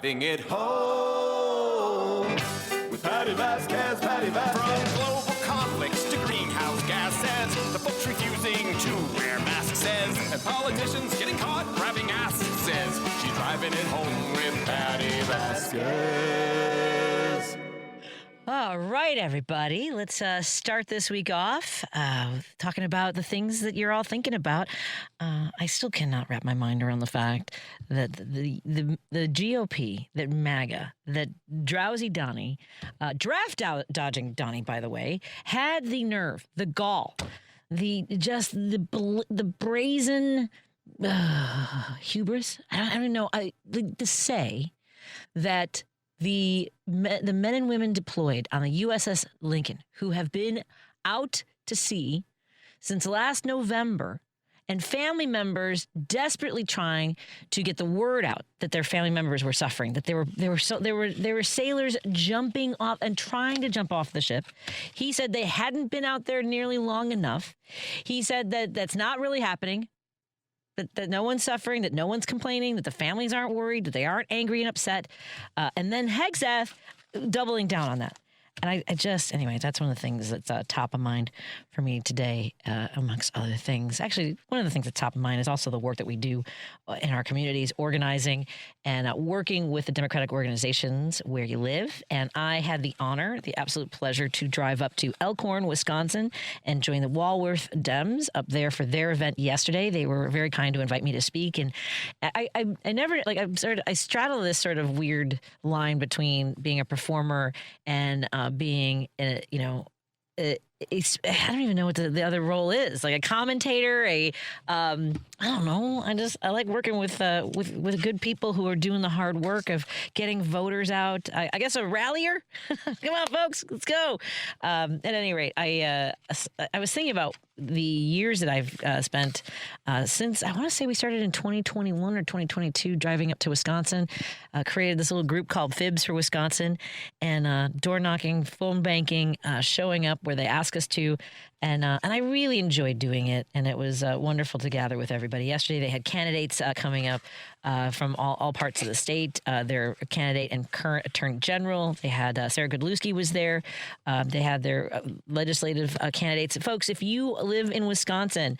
Driving it home with Patti Vasquez, Patti Vasquez. From global conflicts to greenhouse gases, the folks refusing to wear masks says, and politicians getting caught grabbing ass says, she's driving it home with Patti Vasquez. All right, everybody. Let's start this week off talking about the things that you're all thinking about. I still cannot wrap my mind around the fact that the GOP, that MAGA, that drowsy Donnie, draft-dodging Donnie, by the way, had the nerve, the gall, the brazen hubris. I don't know. To say that the men and women deployed on the USS Lincoln, who have been out to sea since last November, and family members desperately trying to get the word out that their family members were suffering, that there were sailors jumping off and trying to jump off the ship. He said they hadn't been out there nearly long enough. He said that that's not really happening. That no one's suffering, that no one's complaining, that the families aren't worried, that they aren't angry and upset. And then Hegseth doubling down on that. And I just, anyway, that's one of the things that's top of mind for me today, amongst other things. Actually, one of the things that's top of mind is also the work that we do in our communities, organizing and working with the Democratic organizations where you live. And I had the honor, the absolute pleasure to drive up to Elkhorn, Wisconsin, and join the Walworth Dems up there for their event yesterday. They were very kind to invite me to speak. And I never, like, I straddle this sort of weird line between being a performer and being, I don't even know what the other role is, like a commentator, I don't know. I like working with good people who are doing the hard work of getting voters out. I guess a rallier. Come on, folks, let's go. At any rate, I was thinking about the years that I've spent since, I want to say we started in 2021 or 2022, driving up to Wisconsin, created this little group called Fibs for Wisconsin, and door knocking, phone banking, showing up where they ask us to. And I really enjoyed doing it, and it was wonderful to gather with everybody. Yesterday, they had candidates coming up from all parts of the state. Their candidate and current attorney general. They had Sarah Godlewski was there. They had their legislative candidates. Folks, if you live in Wisconsin,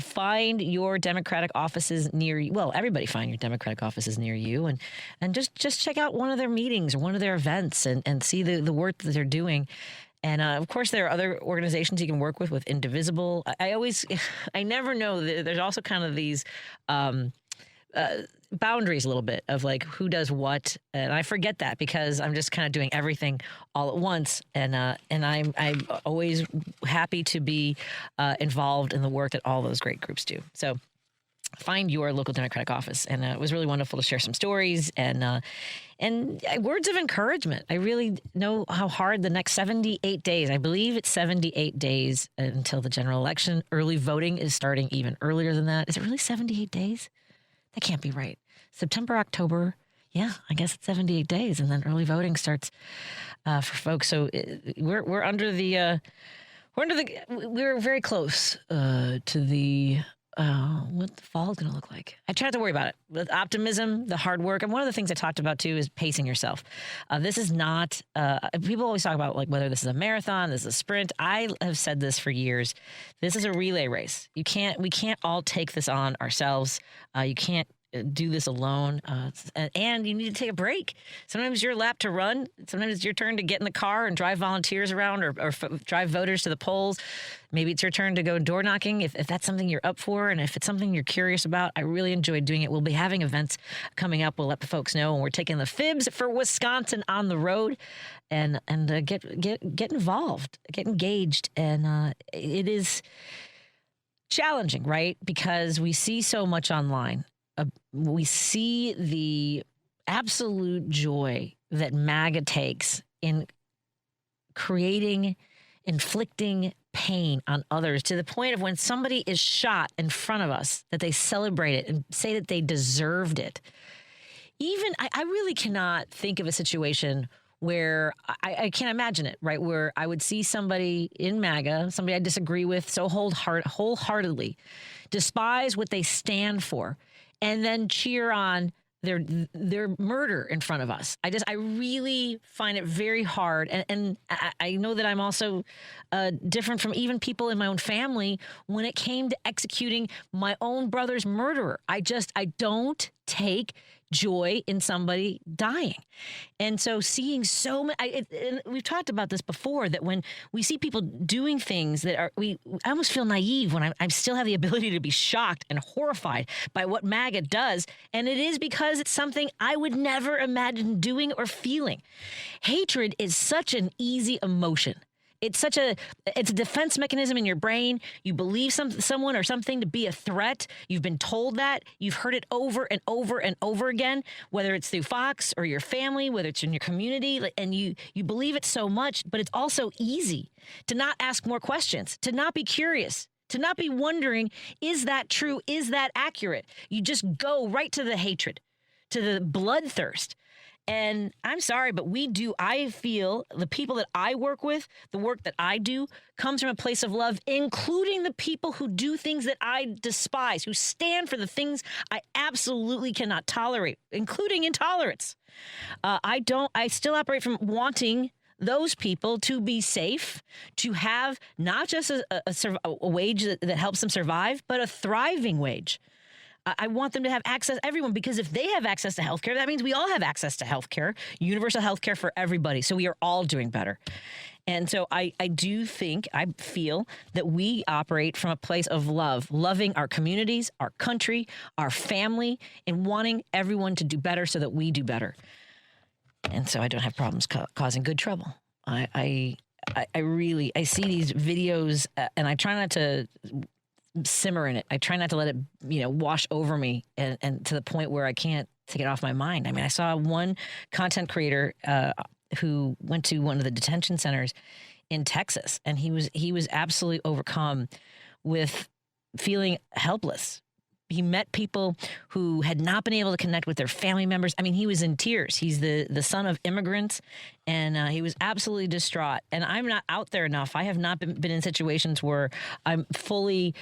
find your Democratic offices near you. Well, everybody find your Democratic offices near you, and just check out one of their meetings or one of their events and see the work that they're doing. And, of course, there are other organizations you can work with Indivisible. I never know. There's also kind of these boundaries a little bit of like who does what. And I forget that because I'm just kind of doing everything all at once. And I'm always happy to be involved in the work that all those great groups do. So find your local Democratic office. And it was really wonderful to share some stories and words of encouragement. I really know how hard the next 78 days, I believe it's 78 days until the general election. Early voting is starting even earlier than that. Is it really 78 days? That can't be right. September, October. Yeah, I guess it's 78 days. And then early voting starts for folks. So we're very close to the what the fall is going to look like. I try not to worry about it. With optimism, the hard work. And one of the things I talked about, too, is pacing yourself. This is not, people always talk about like whether this is a marathon, this is a sprint. I have said this for years. This is a relay race. We can't all take this on ourselves. You can't do this alone. And you need to take a break. Sometimes your lap to run. Sometimes it's your turn to get in the car and drive volunteers around or drive voters to the polls. Maybe it's your turn to go door knocking if that's something you're up for and if it's something you're curious about. I really enjoyed doing it. We'll be having events coming up. We'll let the folks know. And we're taking the Fibs for Wisconsin on the road and get involved, get engaged. And it is challenging, right? Because we see so much online. We see the absolute joy that MAGA takes in inflicting pain on others to the point of when somebody is shot in front of us, that they celebrate it and say that they deserved it. Even, I really cannot think of a situation where I can't imagine it, right? Where I would see somebody in MAGA, somebody I disagree with so wholeheartedly, despise what they stand for, and then cheer on their murder in front of us. I really find it very hard, and I know that I'm also different from even people in my own family when it came to executing my own brother's murderer. I don't take joy in somebody dying. And so seeing so many, and we've talked about this before, that when we see people doing things that are, I almost feel naive when I still have the ability to be shocked and horrified by what MAGA does. And it is because it's something I would never imagine doing or feeling. Hatred is such an easy emotion. It's a defense mechanism in your brain. You believe someone or something to be a threat. You've been told that. You've heard it over and over and over again, whether it's through Fox or your family, whether it's in your community, and you believe it so much, but it's also easy to not ask more questions, to not be curious, to not be wondering, is that true? Is that accurate? You just go right to the hatred, to the bloodthirst. And I'm sorry, but I feel the people that I work with, the work that I do, comes from a place of love, including the people who do things that I despise, who stand for the things I absolutely cannot tolerate, including intolerance. I still operate from wanting those people to be safe, to have not just a wage that helps them survive, but a thriving wage. I want them to have access, everyone, because if they have access to healthcare, that means we all have access to healthcare, universal healthcare for everybody. So we are all doing better. And so I feel that we operate from a place of love, loving our communities, our country, our family, and wanting everyone to do better so that we do better. And so I don't have problems causing good trouble. I see these videos and I try not to simmer in it. I try not to let it, wash over me and to the point where I can't take it off my mind. I mean, I saw one content creator who went to one of the detention centers in Texas, and he was absolutely overcome with feeling helpless. He met people who had not been able to connect with their family members. I mean, he was in tears. He's the son of immigrants, and he was absolutely distraught. And I'm not out there enough. I have not been in situations where I'm fully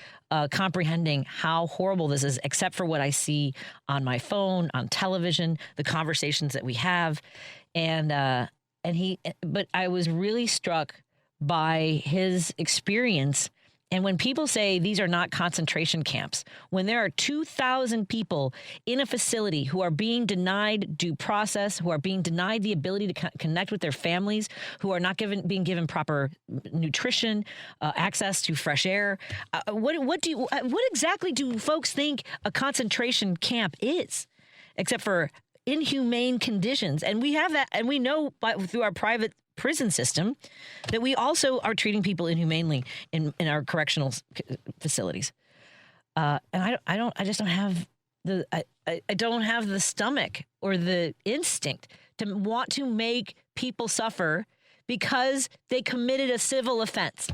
comprehending how horrible this is, except for what I see on my phone, on television, the conversations that we have. But I was really struck by his experience. And when people say these are not concentration camps, when there are 2,000 people in a facility who are being denied due process, who are being denied the ability to connect with their families, who are not being given proper nutrition, access to fresh air, what exactly do folks think a concentration camp is, except for inhumane conditions? And we have that, and we know through our private prison system that we also are treating people inhumanely in our correctional facilities. And I just don't have the stomach or the instinct to want to make people suffer because they committed a civil offense.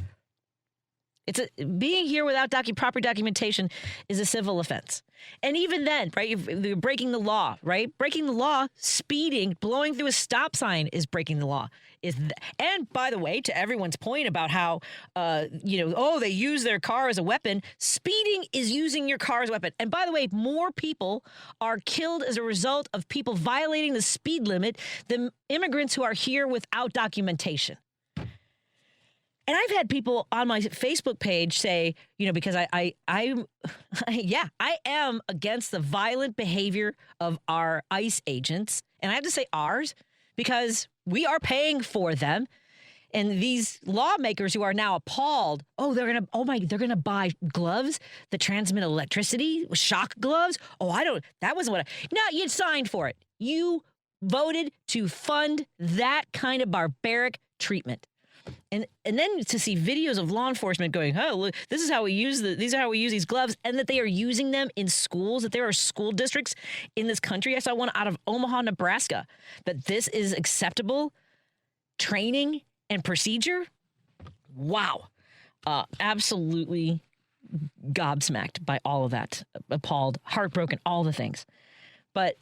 Being here without proper documentation is a civil offense. And even then, right, you're breaking the law, right? Breaking the law, speeding, blowing through a stop sign is breaking the law. And by the way, to everyone's point about how, they use their car as a weapon, speeding is using your car as a weapon. And by the way, more people are killed as a result of people violating the speed limit than immigrants who are here without documentation. And I've had people on my Facebook page say, because I am against the violent behavior of our ICE agents. And I have to say ours because we are paying for them. And these lawmakers who are now appalled, they're going to buy gloves that transmit electricity, shock gloves. That wasn't no, you signed for it. You voted to fund that kind of barbaric treatment. And then to see videos of law enforcement going, look, these are how we use these gloves, and that they are using them in schools, that there are school districts in this country. I saw one out of Omaha, Nebraska, that this is acceptable training and procedure. Wow. Absolutely gobsmacked by all of that, appalled, heartbroken, all the things. But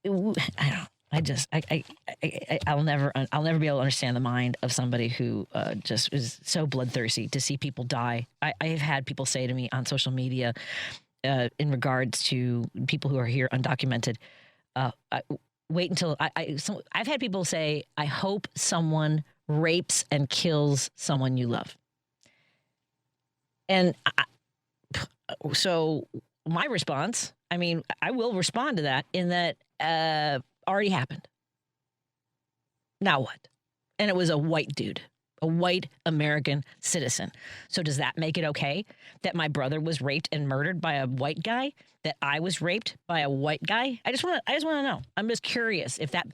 I don't know. I'll never be able to understand the mind of somebody who just is so bloodthirsty to see people die. I have had people say to me on social media in regards to people who are here undocumented, wait until I've had people say, I hope someone rapes and kills someone you love. And so my response, I mean, I will respond to that in that already happened. Now what? And it was a white dude, a white American citizen. So does that make it okay that my brother was raped and murdered by a white guy? That I was raped by a white guy? I just want to know. I'm just curious if that.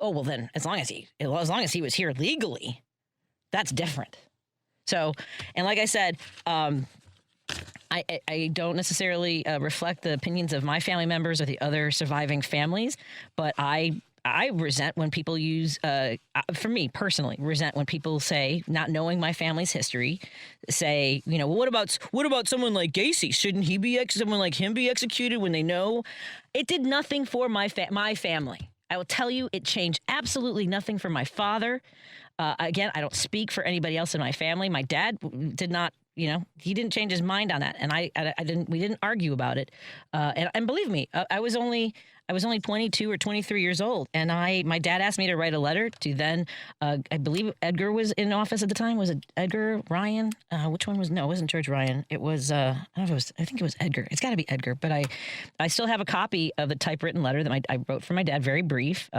Oh well, then as long as he was here legally, that's different. So, and like I said, I don't necessarily reflect the opinions of my family members or the other surviving families, but I resent when people use, for me personally, resent when people say, not knowing my family's history, say, well, what about someone like Gacy? Shouldn't someone like him be executed when they know? It did nothing for my family. I will tell you, it changed absolutely nothing for my father. Again, I don't speak for anybody else in my family. My dad did not. He didn't change his mind on that, and I didn't. We didn't argue about it. And believe me, I was only 22 or 23 years old, and my dad asked me to write a letter to then. I believe Edgar was in office at the time. Was it Edgar Ryan? Which one was? No, it wasn't George Ryan. It was. I don't know if it was. I think it was Edgar. It's got to be Edgar. But I still have a copy of the typewritten letter that I wrote for my dad, very brief,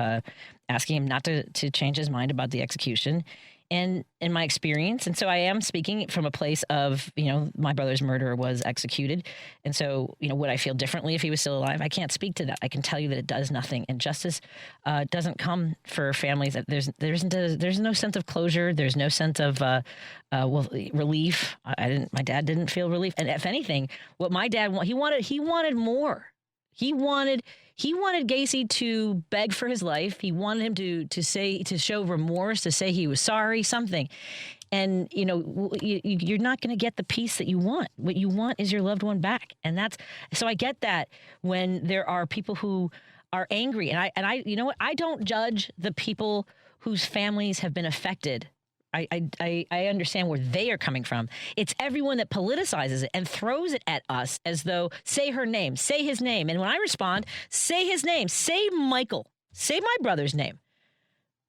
asking him not to change his mind about the execution. And in my experience. And so I am speaking from a place of, my brother's murderer was executed. And so, would I feel differently if he was still alive? I can't speak to that. I can tell you that it does nothing. And justice doesn't come for families. That there's no sense of closure. There's no sense of, relief. My dad didn't feel relief. And if anything, what my dad wanted, he wanted more. He wanted Gacy to beg for his life. He wanted him to show remorse, to say he was sorry, something. And, you're not going to get the peace that you want. What you want is your loved one back. And so I get that when there are people who are angry. And I you know what? I don't judge the people whose families have been affected. I understand where they are coming from. It's everyone that politicizes it and throws it at us as though, say her name, say his name. And when I respond, say his name, say Michael, say my brother's name,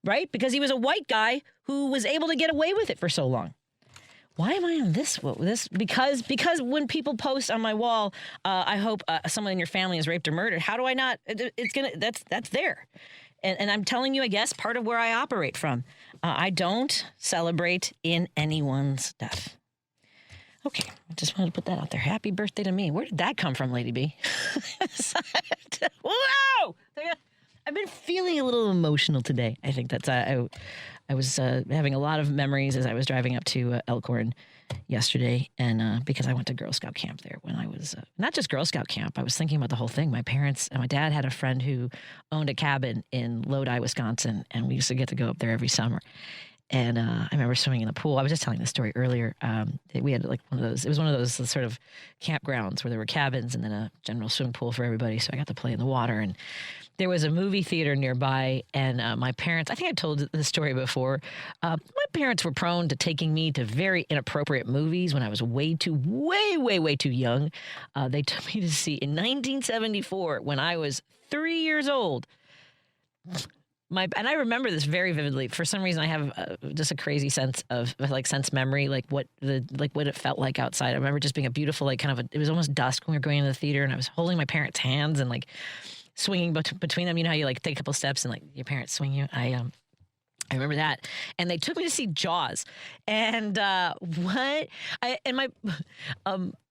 right? Because he was a white guy who was able to get away with it for so long. Why am I on this? Because when people post on my wall, I hope someone in your family is raped or murdered. How do I not? That's there. And I'm telling you, I guess, part of where I operate from. I don't celebrate in anyone's death. Okay, I just wanted to put that out there. Happy birthday to me. Where did that come from, Lady B? Whoa! I've been feeling a little emotional today. I think that's I was having a lot of memories as I was driving up to Elkhorn yesterday, and because I went to Girl Scout camp there when I was not just Girl Scout camp. I was thinking about the whole thing. My parents and my dad had a friend who owned a cabin in Lodi, Wisconsin, and we used to get to go up there every summer. And I remember swimming in the pool. I was just telling this story earlier. We had like one of those. It was one of those sort of campgrounds where there were cabins and then a general swimming pool for everybody. So I got to play in the water. And there was a movie theater nearby. And my parents, I think I told this story before. My parents were prone to taking me to very inappropriate movies when I was way too young. They took me to see in 1974 when I was 3 years old. And I remember this very vividly. For some reason, I have just a crazy sense of sense memory, like what it felt like outside. I remember just being a beautiful, it was almost dusk when we were going into the theater, and I was holding my parents' hands and swinging between them. You know how you take a couple steps and your parents swing you. I remember that, and they took me to see Jaws, and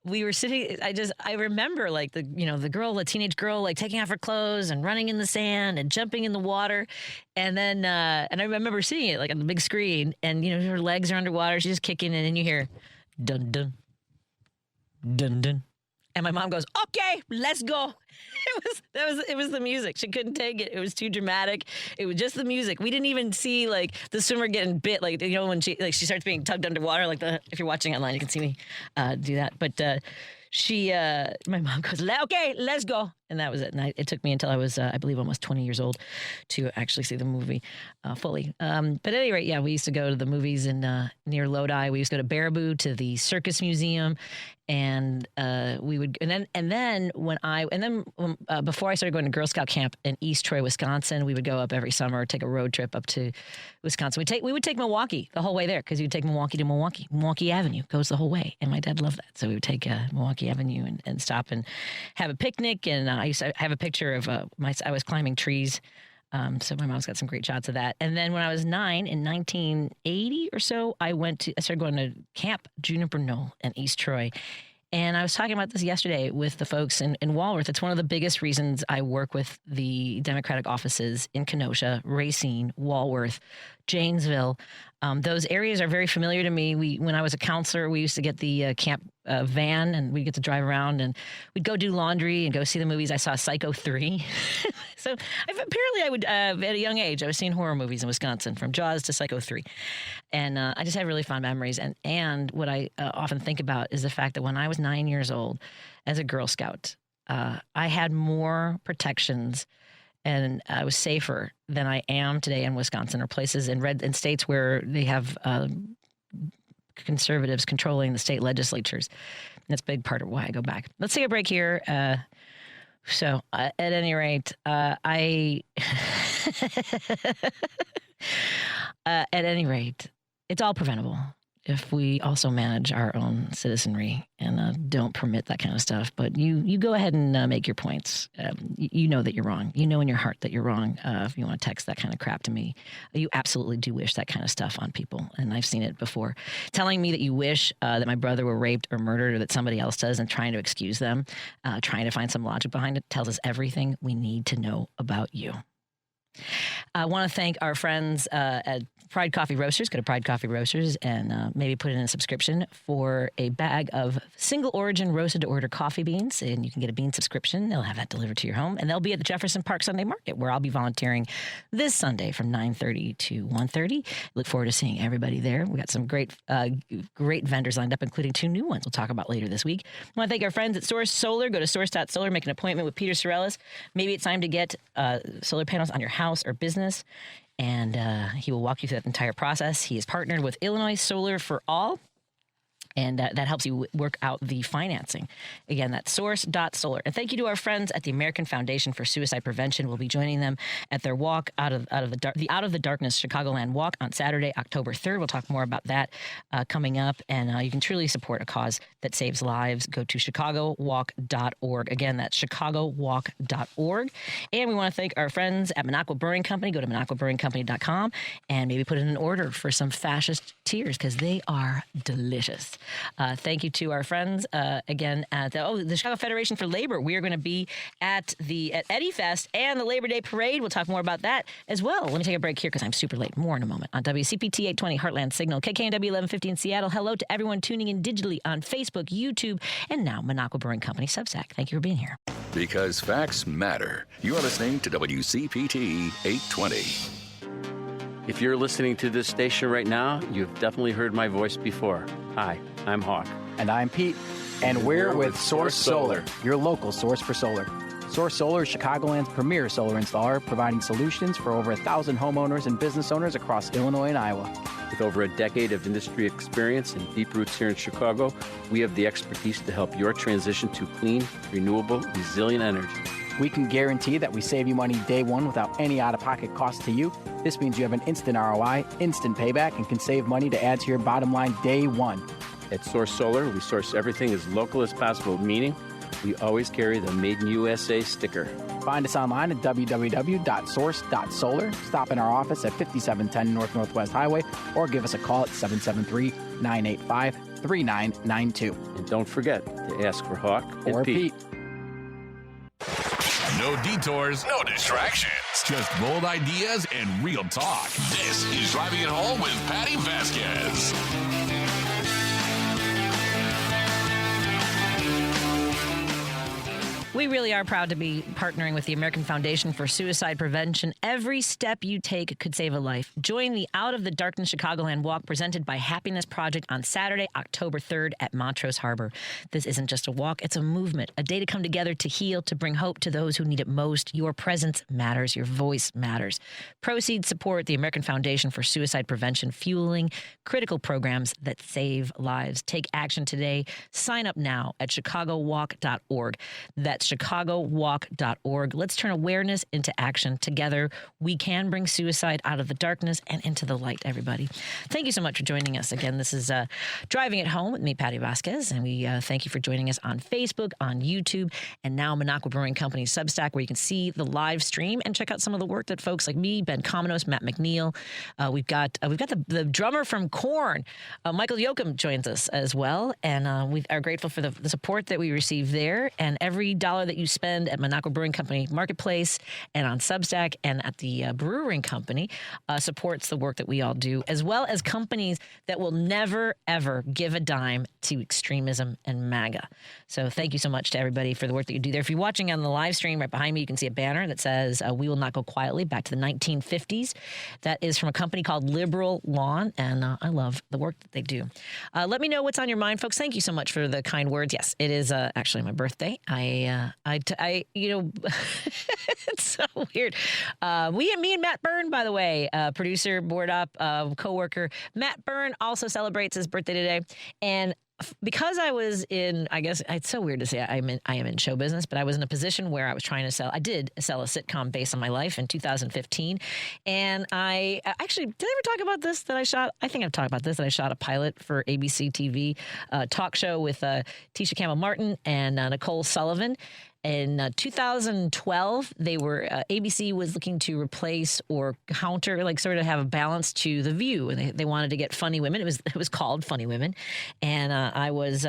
we were sitting. I remember the teenage girl taking off her clothes and running in the sand and jumping in the water, and then and I remember seeing it on the big screen, and her legs are underwater, she's just kicking, and then you hear dun dun dun dun. And my mom goes, "Okay, let's go." It was the music. She couldn't take it. It was too dramatic. It was just the music. We didn't even see the swimmer getting bit. When she starts being tugged underwater. If you're watching online, you can see me do that. But my mom goes, "Okay, let's go." And that was it. And it took me until I was, I believe, almost 20 years old to actually see the movie fully. But at any rate, yeah, we used to go to the movies in near Lodi. We used to go to Baraboo, to the Circus Museum, and we would. And then before I started going to Girl Scout camp in East Troy, Wisconsin, we would go up every summer, take a road trip up to Wisconsin. We would take Milwaukee the whole way there, because you'd take Milwaukee to Milwaukee. Milwaukee Avenue goes the whole way, and my dad loved that. So we would take Milwaukee Avenue and stop and have a picnic. And I used to have a picture of I was climbing trees. So my mom's got some great shots of that. And then when I was 9 in 1980 or so, I started going to Camp Juniper Knoll in East Troy. And I was talking about this yesterday with the folks in Walworth. It's one of the biggest reasons I work with the Democratic offices in Kenosha, Racine, Walworth, Janesville. Those areas are very familiar to me. When I was a counselor, we used to get the camp van, and we'd get to drive around, and we'd go do laundry and go see the movies. I saw Psycho 3. So apparently I would, at a young age, I was seeing horror movies in Wisconsin, from Jaws to Psycho 3. And I just had really fond memories. And what I often think about is the fact that when I was 9 years old, as a Girl Scout, I had more protections and I was safer than I am today in Wisconsin, or places in states where they have conservatives controlling the state legislatures. And that's a big part of why I go back. Let's take a break here. So at any rate, at any rate, it's all preventable if we also manage our own citizenry and don't permit that kind of stuff. But you go ahead and make your points. You know that you're wrong. You know in your heart that you're wrong. If you want to text that kind of crap to me, you absolutely do wish that kind of stuff on people. And I've seen it before. Telling me that you wish that my brother were raped or murdered, or that somebody else does, and trying to excuse them, trying to find some logic behind it, tells us everything we need to know about you. I want to thank our friends at Pride Coffee Roasters. Go to Pride Coffee Roasters and maybe put in a subscription for a bag of single origin roasted to order coffee beans. And you can get a bean subscription. They'll have that delivered to your home. And they'll be at the Jefferson Park Sunday Market, where I'll be volunteering this Sunday from 9:30 to 1:30. Look forward to seeing everybody there. We got some great vendors lined up, including 2 new ones we'll talk about later this week. I want to thank our friends at Source Solar. Go to source.solar, make an appointment with Peter Sorellis. Maybe it's time to get solar panels on your house or business, and he will walk you through that entire process. He is partnered with Illinois Solar for All, and that helps you work out the financing. Again, that's source.solar. And thank you to our friends at the American Foundation for Suicide Prevention. We'll be joining them at their walk Out of the Darkness Chicagoland Walk on Saturday, October 3rd. We'll talk more about that coming up. And you can truly support a cause that saves lives. Go to chicagowalk.org. Again, that's chicagowalk.org. And we want to thank our friends at Minocqua Brewing Company. Go to minocquabrewingcompany.com and maybe put in an order for some fascist tears, because they are delicious. Thank you to our friends again at the Chicago Federation for Labor. We are going to be at Eddie Fest and the Labor Day Parade. We'll talk more about that as well. Let me take a break here because I'm super late. More in a moment on WCPT 820 Heartland Signal, KKNW 1150 in Seattle. Hello to everyone tuning in digitally on Facebook, YouTube, and now Minocqua Brewing Company Substack. Thank you for being here. Because facts matter. You are listening to WCPT 820. If you're listening to this station right now, you've definitely heard my voice before. Hi, I'm Hawk. And I'm Pete. And we're with Source Solar, your local source for solar. Source Solar is Chicagoland's premier solar installer, providing solutions for over 1,000 homeowners and business owners across Illinois and Iowa. With over a decade of industry experience and deep roots here in Chicago, we have the expertise to help your transition to clean, renewable, resilient energy. We can guarantee that we save you money day one without any out-of-pocket cost to you. This means you have an instant ROI, instant payback, and can save money to add to your bottom line day one. At Source Solar, we source everything as local as possible, meaning we always carry the Made in USA sticker. Find us online at www.source.solar. Stop in our office at 5710 Northwest Highway, or give us a call at 773-985-3992. And don't forget to ask for Hawk or and Pete. No detours, no distractions. Just bold ideas and real talk. This is Driving It Home with Patti Vasquez. We really are proud to be partnering with the American Foundation for Suicide Prevention. Every step you take could save a life. Join the Out of the Darkness Chicagoland Walk presented by Happiness Project on Saturday, October 3rd at Montrose Harbor. This isn't just a walk, it's a movement, a day to come together to heal, to bring hope to those who need it most. Your presence matters. Your voice matters. Proceeds support the American Foundation for Suicide Prevention, fueling critical programs that save lives. Take action today. Sign up now at chicagowalk.org. That's chicagowalk.org. Let's turn awareness into action. Together, we can bring suicide out of the darkness and into the light, everybody. Thank you so much for joining us. Again, this is Driving It Home with me, Patti Vasquez, and we thank you for joining us on Facebook, on YouTube, and now Minocqua Brewing Company's Substack, where you can see the live stream and check out some of the work that folks like me, Ben Cominos, Matt McNeil. We've got the drummer from Korn, Michael Yoakum, joins us as well, and we are grateful for the support that we receive there. And every dollar that you spend at Minocqua Brewing Company Marketplace and on Substack and at the Brewing Company supports the work that we all do, as well as companies that will never, ever give a dime to extremism and MAGA. So thank you so much to everybody for the work that you do there. If you're watching on the live stream, right behind me, you can see a banner that says, "We will not go quietly," back to the 1950s. That is from a company called Liberal Lawn, and I love the work that they do. Let me know what's on your mind, folks. Thank you so much for the kind words. Yes, it is actually my birthday. It's so weird. Me and Matt Byrne, by the way, producer, board up, coworker. Matt Byrne also celebrates his birthday today, and because I was in, I guess it's so weird to say I am in show business, but I was in a position where I did sell a sitcom based on my life in 2015. And I actually, did I ever talk about this I think I've talked about this, that I shot a pilot for ABC TV talk show with Tisha Campbell Martin and Nicole Sullivan. In 2012, ABC was looking to replace or counter, sort of have a balance to The View, and they wanted to get funny women. It was called Funny Women, and I was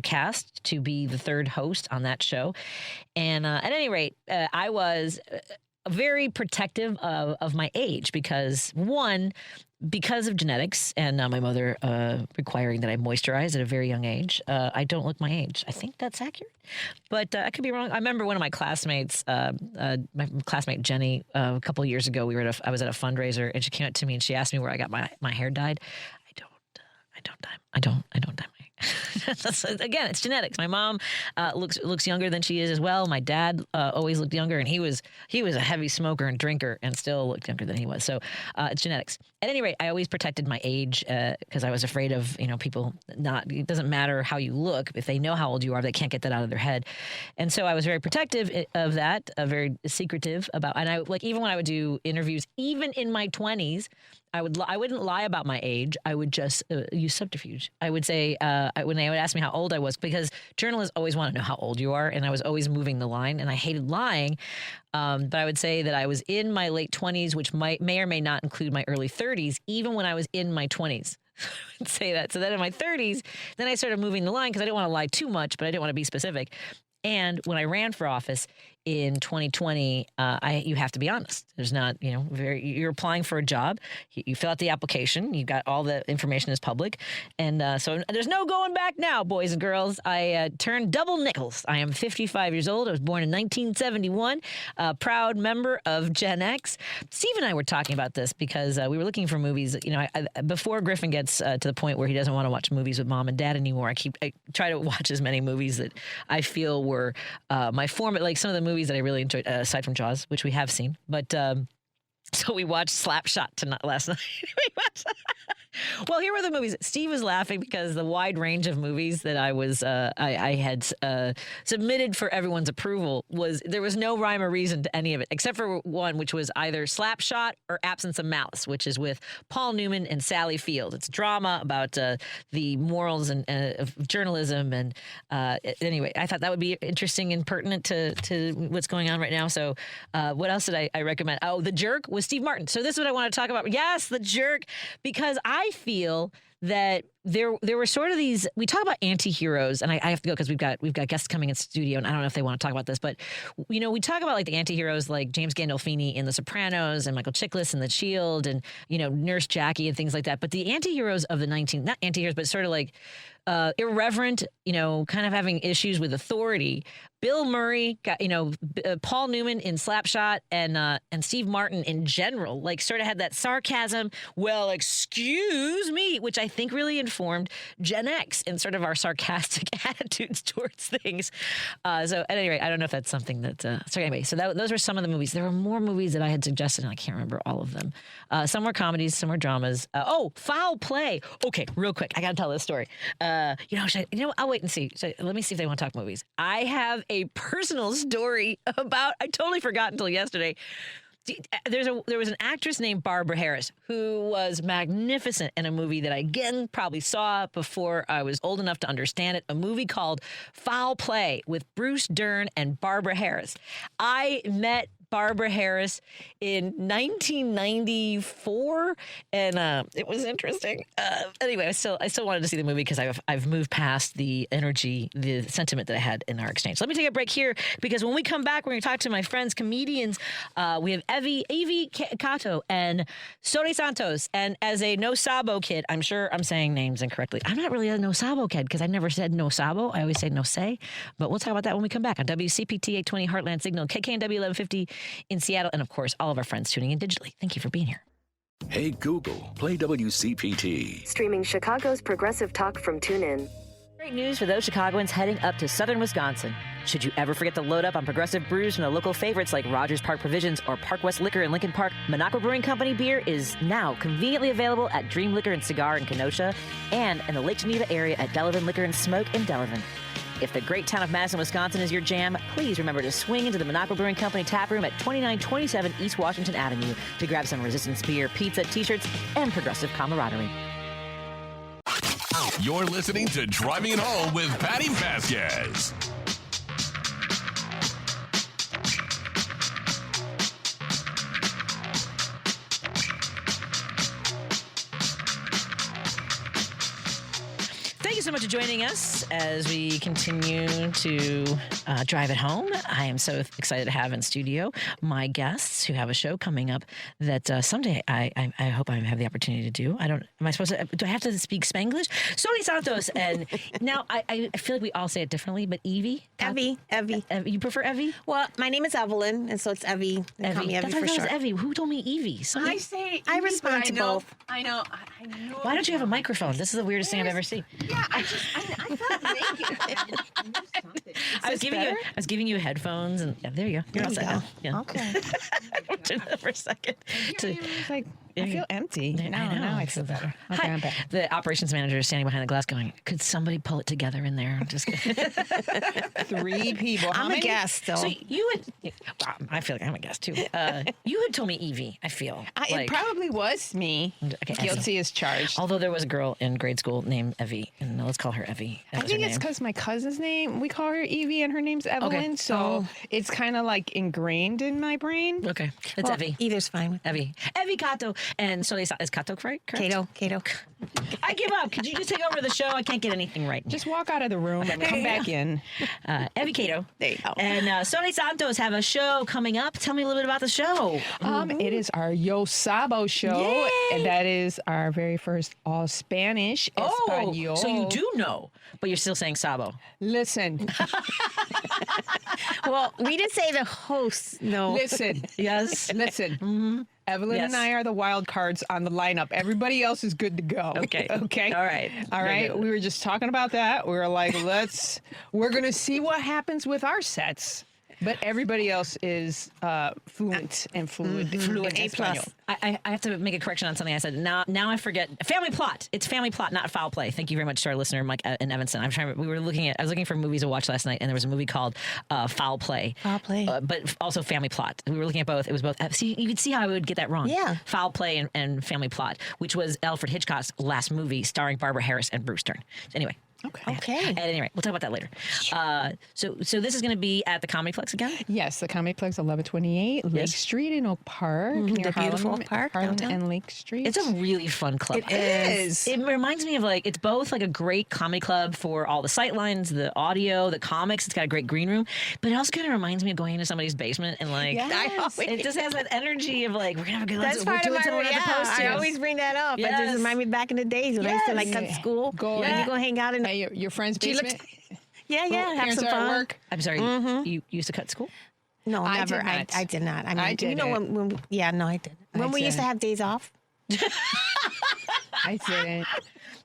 cast to be the third host on that show. And at any rate, I was very protective of my age because of genetics and my mother requiring that I moisturize at a very young age. I don't look my age. I think that's accurate, but I could be wrong. I remember one of my classmates, my classmate Jenny, a couple of years ago, I was at a fundraiser, and she came up to me and she asked me where I got my hair dyed. I don't dye my hair. Again, it's genetics. My mom looks younger than she is as well. My dad always looked younger, and he was a heavy smoker and drinker, and still looked younger than he was. So it's genetics. At any rate, I always protected my age because I was afraid of people not. It doesn't matter how you look; if they know how old you are, they can't get that out of their head. And so I was very protective of that, very secretive about. And I even when I would do interviews, even in my 20s. I wouldn't lie about my age. I would just use subterfuge. I would say when they would ask me how old I was, because journalists always want to know how old you are, and I was always moving the line, and I hated lying. But I would say that I was in my late 20s, which may or may not include my early 30s, even when I was in my 20s. I would say that. So then in my 30s, then I started moving the line because I didn't want to lie too much, but I didn't want to be specific. And when I ran for office in 2020, you have to be honest. There's not, you're applying for a job. You fill out the application. You got all the information is public. And so there's no going back now, boys and girls. I turned double nickels. I am 55 years old. I was born in 1971, a proud member of Gen X. Steve and I were talking about this because we were looking for movies. Before Griffin gets to the point where he doesn't want to watch movies with mom and dad anymore, I try to watch as many movies that I feel were my formative, like some of the movies that I really enjoyed, aside from Jaws, which we have seen. But so we watched Slapshot last night. Well, here were the movies. Steve was laughing because the wide range of movies that I had submitted for everyone's approval there was no rhyme or reason to any of it, except for one, which was either Slapshot or Absence of Malice, which is with Paul Newman and Sally Field. It's drama about the morals of journalism. And anyway, I thought that would be interesting and pertinent to what's going on right now. So what else did I recommend? Oh, The Jerk with Steve Martin. So this is what I want to talk about. Yes, The Jerk, because I feel that there were sort of these. We talk about anti-heroes, and I have to go because we've got guests coming in studio, and I don't know if they want to talk about this, but we talk about like the anti-heroes like James Gandolfini in The Sopranos and Michael Chiklis in The Shield, and Nurse Jackie and things like that. But the anti-heroes of the not anti-heroes, but sort of like irreverent, kind of having issues with authority. Bill Murray, got, Paul Newman in Slapshot, and Steve Martin in general, sort of had that sarcasm. Well, excuse me, which I think really informed Gen X in sort of our sarcastic attitudes towards things. So at any rate, I don't know if that's something that. So anyway, those are some of the movies. There were more movies that I had suggested, and I can't remember all of them. Some were comedies, some were dramas. Foul Play. Okay, real quick, I got to tell this story. I'll wait and see. Let me see if they want to talk movies. I have a personal story about. I totally forgot until yesterday. There was an actress named Barbara Harris who was magnificent in a movie that I again probably saw before I was old enough to understand it. A movie called Foul Play with Bruce Dern and Barbara Harris. I met Barbara Harris in 1994, and it was interesting. Anyway, I still wanted to see the movie because I've moved past the energy, the sentiment that I had in our exchange. Let me take a break here because when we come back, we're going to talk to my friends, comedians. We have Evie, Cato, and Soli Santos. And as a No Sabo kid, I'm sure I'm saying names incorrectly. I'm not really a No Sabo kid because I never said No Sabo. I always say No Say. But we'll talk about that when we come back on WCPT 820 Heartland Signal, KKNW 1150 in Seattle, and of course, all of our friends tuning in digitally. Thank you for being here. Hey Google, play WCPT. Streaming Chicago's progressive talk from TuneIn. Great news for those Chicagoans heading up to southern Wisconsin. Should you ever forget to load up on progressive brews from the local favorites like Rogers Park Provisions or Park West Liquor in Lincoln Park, Minocqua Brewing Company beer is now conveniently available at Dream Liquor and Cigar in Kenosha and in the Lake Geneva area at Delavan Liquor and Smoke in Delavan. If the great town of Madison, Wisconsin is your jam, please remember to swing into the Minocqua Brewing Company tap room at 2927 East Washington Avenue to grab some Resistance beer, pizza, t-shirts, and progressive camaraderie. You're listening to Driving It Home with Patti Vasquez. Thank you so much for joining us as we continue to drive it home. I am so excited to have in studio my guests who have a show coming up that someday I hope I have the opportunity to do. Do I have to speak Spanglish? Soli Santos, and now I feel like we all say it differently, but Evie? Evie. You prefer Evie? Well, my name is Evelyn, and so it's Evie. They call me Evie for short. Evie. Who told me Evie? I respond to both. I know. Why don't you have a microphone? This is the weirdest thing I've ever seen. Yeah, I thought maybe. I was giving you headphones, and there you go. You're outside now. Yeah. Okay. I turned it for a second. I feel empty. Now I feel better. Okay, Hi. I'm back. The operations manager is standing behind the glass going, could somebody pull it together in there? Just 3 people. How I'm many? a guest, though. So you had, I feel like I'm a guest too. You had told me Evie, I feel. It probably was me. Okay, Guilty as charged. Although there was a girl in grade school named Evie, and let's call her Evie. I think it's because my cousin's name, we call her Evie and her name's Evelyn. So it's kind of like ingrained in my brain. Okay, it's Evie. Either's fine. Evie, Cato, and so is Cato correct? Cato. I give up. Could you just take over the show? I can't get anything right. Just walk out of the room and come back in. Evie Cato. There you go. And Soli Santos have a show coming up. Tell me a little bit about the show. It is our Yo Sabo show. Yay! And that is our very first all Spanish Espanol. So you do know, but you're still saying Sabo. Listen. Well, we did say the host. No. Listen. Yes. Listen. Mm-hmm. Evelyn and I are the wild cards on the lineup. Everybody else is good to go. Okay. Okay. All right. All right. We were just talking about that. We were like, we're going to see what happens with our sets. But everybody else is fluent and fluid. Fluent in A+. Espanol. I have to make a correction on something I said. Now I forget. Family Plot. It's Family Plot, not Foul Play. Thank you very much to our listener, Mike in Evanston. I was looking for movies to watch last night, and there was a movie called Foul Play. Foul Play. But also Family Plot. We were looking at both. It was both. See, you could see how I would get that wrong. Yeah. Foul Play and Family Plot, which was Alfred Hitchcock's last movie starring Barbara Harris and Bruce Dern. Anyway. Okay. At any rate, we'll talk about that later. So this is going to be at the Comedyplex again? Yes, the Comedyplex, 1128 Lake Street in Oak Park. Near the beautiful Harlem, park Harlem downtown. and Lake Street. It's a really fun club. It is. It reminds me of it's both like a great comedy club for all the sightlines, the audio, the comics. It's got a great green room, but it also kind of reminds me of going into somebody's basement and Yes. it just has that energy of we're gonna have a good. That's part of my I always bring that up. Yes. It just reminds me back in the days when I used to cut school. Go and you go hang out in Hey, your friend's She looked- basement? Yeah, have Parents some are fun. at work? I'm sorry. You used to cut school? No, I never. did not. I did not. I mean, I you know didn't. when I did. When we used to didn't. have days off. I didn't.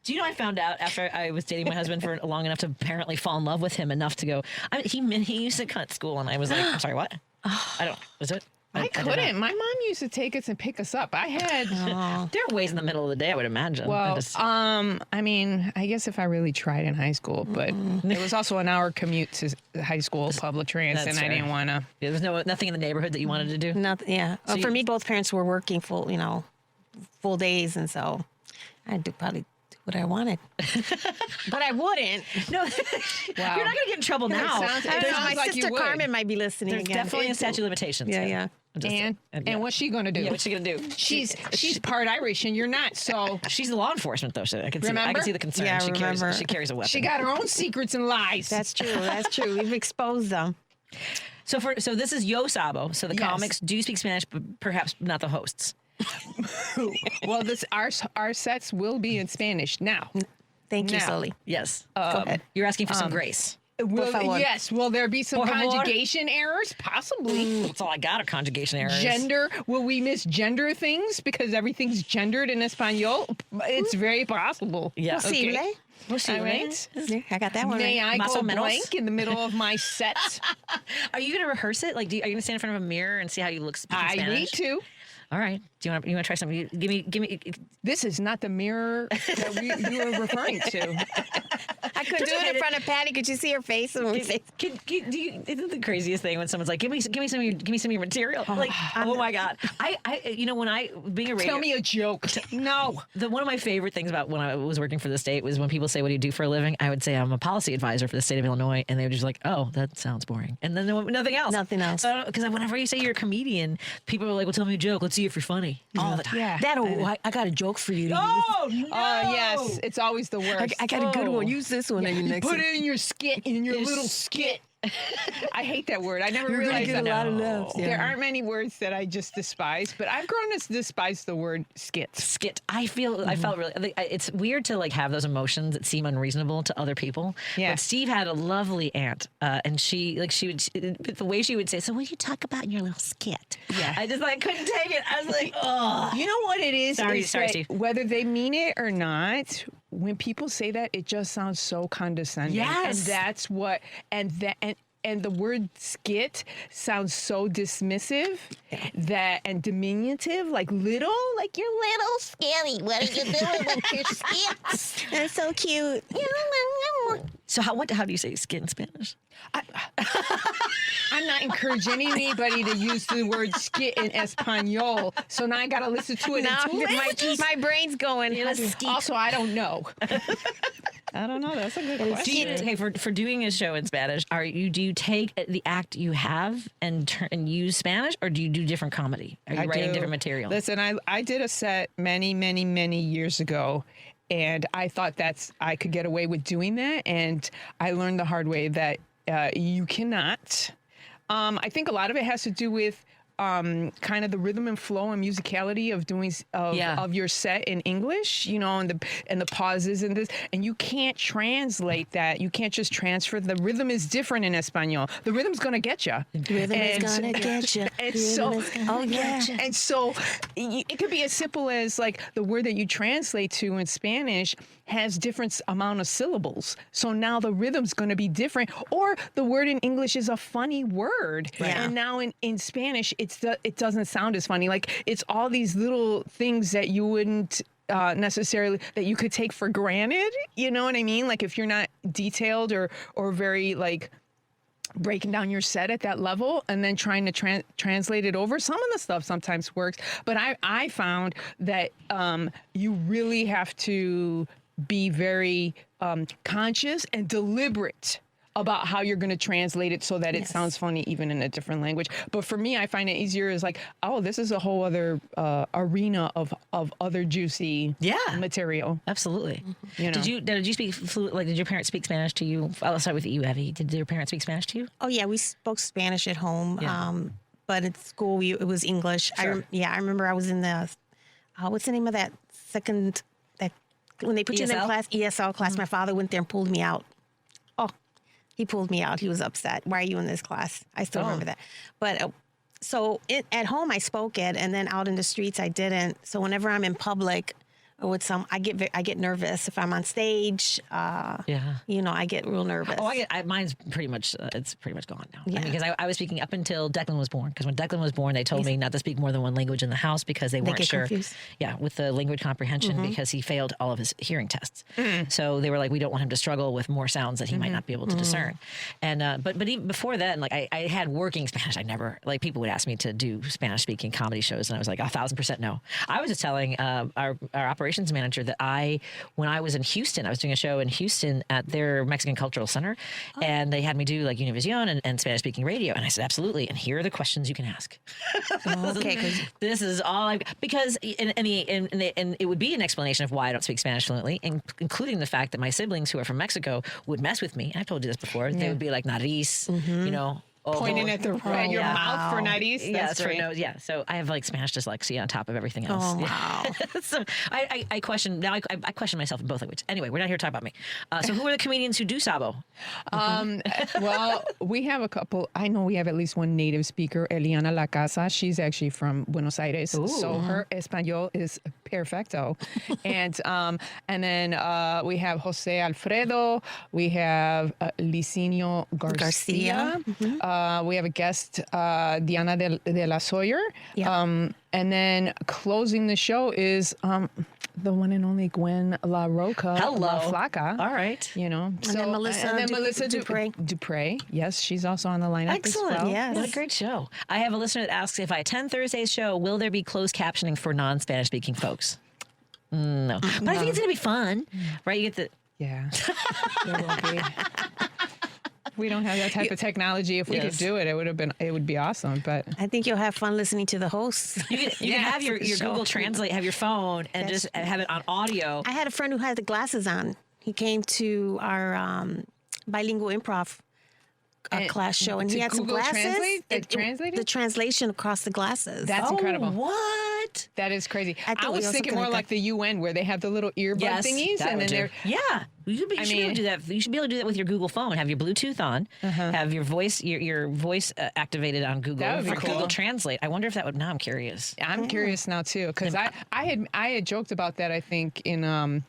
Do you know I found out after I was dating my husband for long enough to apparently fall in love with him enough to go, he used to cut school, and I was like, I'm sorry, what? I don't, was it? I did not. couldn't. My mom used to take us and pick us up. I had. There are ways in the middle of the day, I would imagine. Well, I mean, I guess if I really tried in high school, but it was also an hour commute to high school public trans, That's and fair. I didn't want to. There was nothing in the neighborhood that you wanted to do? Nothing. Yeah. So For you- me, both parents were working full days, and so I'd probably do what I wanted. But I wouldn't. No, Wow. you're not going to get in trouble now. sounds- I don't know, sounds my like you sister would. Carmen might be listening There's again. definitely a statute of limitations. Yeah. I'm just- And yeah. what's she gonna do? Yeah, what's she going to do? She's part Irish and you're not, so She's the law enforcement, though. So I can see. I Remember? can see the concern. Yeah, she remember. carries a weapon. she got her own secrets and lies. That's true. That's true. We've exposed them. So this is Yo Sabo. So the Yes. comics do speak Spanish, but perhaps not the hosts. Well, our sets will be in Spanish now. Thank you, Now. Soli. Yes. Go ahead. You're asking for some grace. Will, favor. yes. Will there be some Por favor. conjugation errors? Possibly. That's all I got are conjugation errors. Gender. Will we misgender things because everything's gendered in Espanol? It's very possible. Yeah. Posible. All right. Yeah, I got that one May right. I Más go o menos? blank in the middle of my set? Are you going to rehearse it? Like, are you going to stand in front of a mirror and see how you look speaking I Spanish? need to. All right. Do you want to try something? Give me. This is not the mirror that you were referring to. I couldn't do it in front of Patty. Could you see her face? Isn't the craziest thing when someone's like, give me some of your material? Like, oh my God. When I being a radio. Tell me a joke. No. One of my favorite things about when I was working for the state was when people say, what do you do for a living? I would say, I'm a policy advisor for the state of Illinois. And they would just like, oh, that sounds boring. And then nothing else. Nothing else. Because whenever you say you're a comedian, people are like, well, tell me a joke. Let's see if you're funny. All the time. Yeah. I got a joke for you. To Oh, use. no. Yes. It's always the worst. I got a good one. Use this one. And Put it in your skit, in your little skit. I hate that word. I never You're gonna realized get that. a lot of laughs, yeah. There aren't many words that I just despise, but I've grown to despise the word skit. Skit. I felt really. It's weird to like have those emotions that seem unreasonable to other people. Yeah. But Steve had a lovely aunt, and she would the way she would say, "So what do you talk about in your little skit?" Yeah. I just couldn't take it. I was like, oh. You know what it is? Sorry, is sorry, that Steve. whether they mean it or not, when people say that, it just sounds so condescending. Yes. And that's what, and the word skit sounds so dismissive and diminutive, like little, like you're little scary. What are you doing with your skits? That's so cute. So how do you say skit in Spanish? I'm not encouraging anybody to use the word skit in Espanol. So now I got to listen to it Now in two languages. my brain's going. Also, I don't know. I don't know. That's a good question. For doing a show in Spanish, do you take the act you have and use Spanish, or do you do different comedy? Are you writing do. different material? Listen, I did a set many, many, many years ago, and I thought I could get away with doing that, and I learned the hard way that you cannot. I think a lot of it has to do with kind of the rhythm and flow and musicality of your set in English, and the pauses and this, and you can't translate that. You can't just transfer. The rhythm is different in Espanol. The rhythm's gonna get you. The rhythm is gonna get you. And so, get you. and so it could be as simple as like the word that you translate to in Spanish has different amount of syllables. So now the rhythm's going to be different. Or the word in English is a funny word. Yeah. And now in Spanish, it doesn't sound as funny. Like it's all these little things that you wouldn't necessarily, that you could take for granted. You know what I mean? Like if you're not detailed or very like breaking down your set at that level and then trying to translate it over. Some of the stuff sometimes works, but I found that you really have to be very conscious and deliberate about how you're going to translate it so that it sounds funny even in a different language. But for me, I find it easier is like, oh, this is a whole other arena of other juicy material. Absolutely. You know? Did you speak fluent? Like, did your parents speak Spanish to you? I'll start with you, Evie. Did your parents speak Spanish to you? Oh yeah, we spoke Spanish at home. Yeah. But at school it was English. Sure. I remember I was in the what's the name of that when they put you in ESL? a class, ESL class, my father went there and pulled me out. Oh, he pulled me out. He was upset. Why are you in this class? I still remember that. But at home, I spoke it, and then out in the streets, I didn't. So whenever I'm in public or with I get nervous if I'm on stage. You know, I get real nervous. Oh, mine's pretty much it's pretty much gone now. Yeah. I mean, because I was speaking up until Declan was born. Because when Declan was born, they told me not to speak more than one language in the house because they weren't get sure. confused. Yeah, with the language comprehension because he failed all of his hearing tests. So they were like, we don't want him to struggle with more sounds that he might not be able to discern. And but even before then, like I had working Spanish. I never people would ask me to do Spanish speaking comedy shows, and I was like 1,000% no. I was just telling our operations manager that when I was in Houston, I was doing a show in Houston at their Mexican Cultural Center, and they had me do like Univision and Spanish speaking radio, and I said absolutely. And here are the questions you can ask. Okay, This is all because and it would be an explanation of why I don't speak Spanish fluently, including the fact that my siblings who are from Mexico would mess with me. I've told you this before. They would be like nariz, you know. Pointing at your mouth for nariz. That's for nose. Yeah. So I have like Spanish dyslexia on top of everything else. Oh, wow. So I question now. I question myself in both languages. Anyway, we're not here to talk about me. So who are the comedians who do Sabo? Well, we have a couple. I know we have at least one native speaker, Eliana La Casa. She's actually from Buenos Aires, so her español is perfecto. And then we have Jose Alfredo. We have Licinio Garcia. We have a guest, Diana de la Sawyer. Yeah. And then closing the show is the one and only Gwen La Roca. Hello. La Flaca. All right. You know. And then Melissa Dupre. Yes, she's also on the lineup. Excellent. As well. Yes. What a great show. I have a listener that asks, if I attend Thursday's show, will there be closed captioning for non-Spanish speaking folks? No. But I think it's going to be fun. Right? You get the... Yeah. There will be. We don't have that type of technology. If we could do it, it would be awesome. But I think you'll have fun listening to the hosts. You can have your Google Translate, have your phone, and just have it on audio. I had a friend who had the glasses on. He came to our bilingual improv class show, and he had some Google glasses. Translate the translation across the glasses. That's incredible. What? That is crazy. I was thinking more like the UN, where they have the little earbud thingies, and then they're You should be able to do that. You should be able to do that with your Google phone. Have your Bluetooth on. Have your voice activated on Google. That would be cool. Google Translate. I wonder if that would. Now I'm curious. I'm curious now too, because I had joked about that. I think in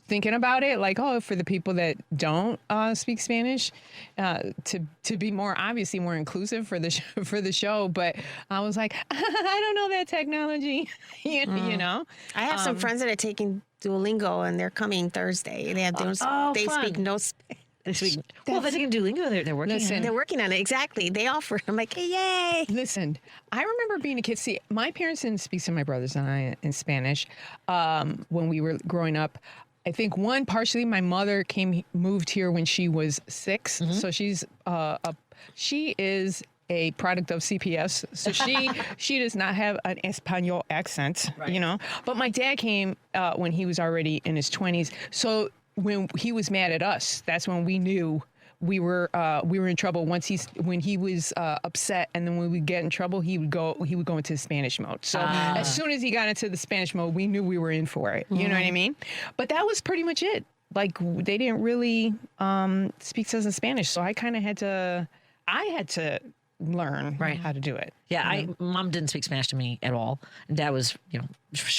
thinking about it, like, for the people that don't speak Spanish, to be more inclusive for the show. But I was like, I don't know that technology. you know. I have some friends that are taking Duolingo, and they're coming Thursday. They speak no Spanish. Well, if they can Duolingo, they're working on it. They're working on it. Exactly. They offer. I'm like, hey, yay. Listen, I remember being a kid. See, my parents didn't speak to my brothers and I in Spanish when we were growing up. I think partially my mother moved here when she was 6. So she is a product of CPS, so she does not have an Espanol accent, you know. But my dad came when he was already in his 20s. So when he was mad at us, that's when we knew we were in trouble. When he was upset, and then when we get in trouble, he would go into Spanish mode. So as soon as he got into the Spanish mode, we knew we were in for it. You know what I mean? But that was pretty much it. Like, they didn't really speak to us in Spanish, so I kind of had to learn how to do it. Yeah, Mom didn't speak Spanish to me at all. Dad was,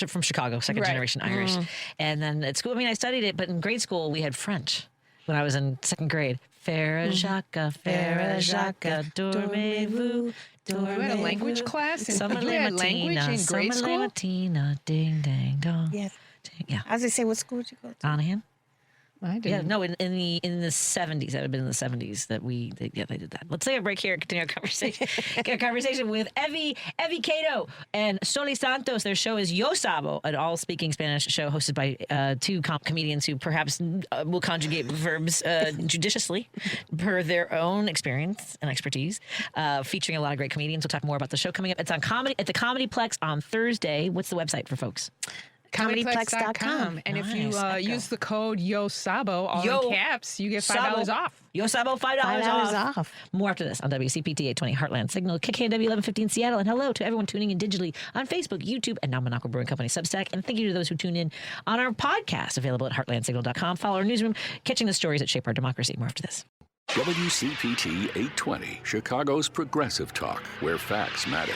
from Chicago, second generation Irish. And then at school, I studied it, but in grade school we had French when I was in second grade. Faire Jacques, dormez-vous, You had a language class? You had language in grade school? Latina, ding, dang, dong. Yes. Yeah. I was going to say, what school did you go to? Anaheim. I didn't. Yeah, no, in the 70s. That had been in the 70s that they did that. Let's take a break here and continue our conversation. Get a conversation with Evie Cato and Soli Santos. Their show is Yo Sabo, an all-speaking Spanish show hosted by two comedians who perhaps will conjugate verbs judiciously per their own experience and expertise, featuring a lot of great comedians. We'll talk more about the show coming up. It's on comedy at the Comedy Plex on Thursday. What's the website for folks? comedyplex.com. And if Nice, you Echo. use the code YOSABO, all in caps, you get $5 off. YOSABO, $5 off. More after this on WCPT 820 Heartland Signal, KKNW 1115 Seattle. And hello to everyone tuning in digitally on Facebook, YouTube, and now Monaco Brewing Company Substack. And thank you to those who tune in on our podcast, available at heartlandsignal.com. Follow our newsroom, catching the stories that shape our democracy. More after this. WCPT 820, Chicago's progressive talk, where facts matter.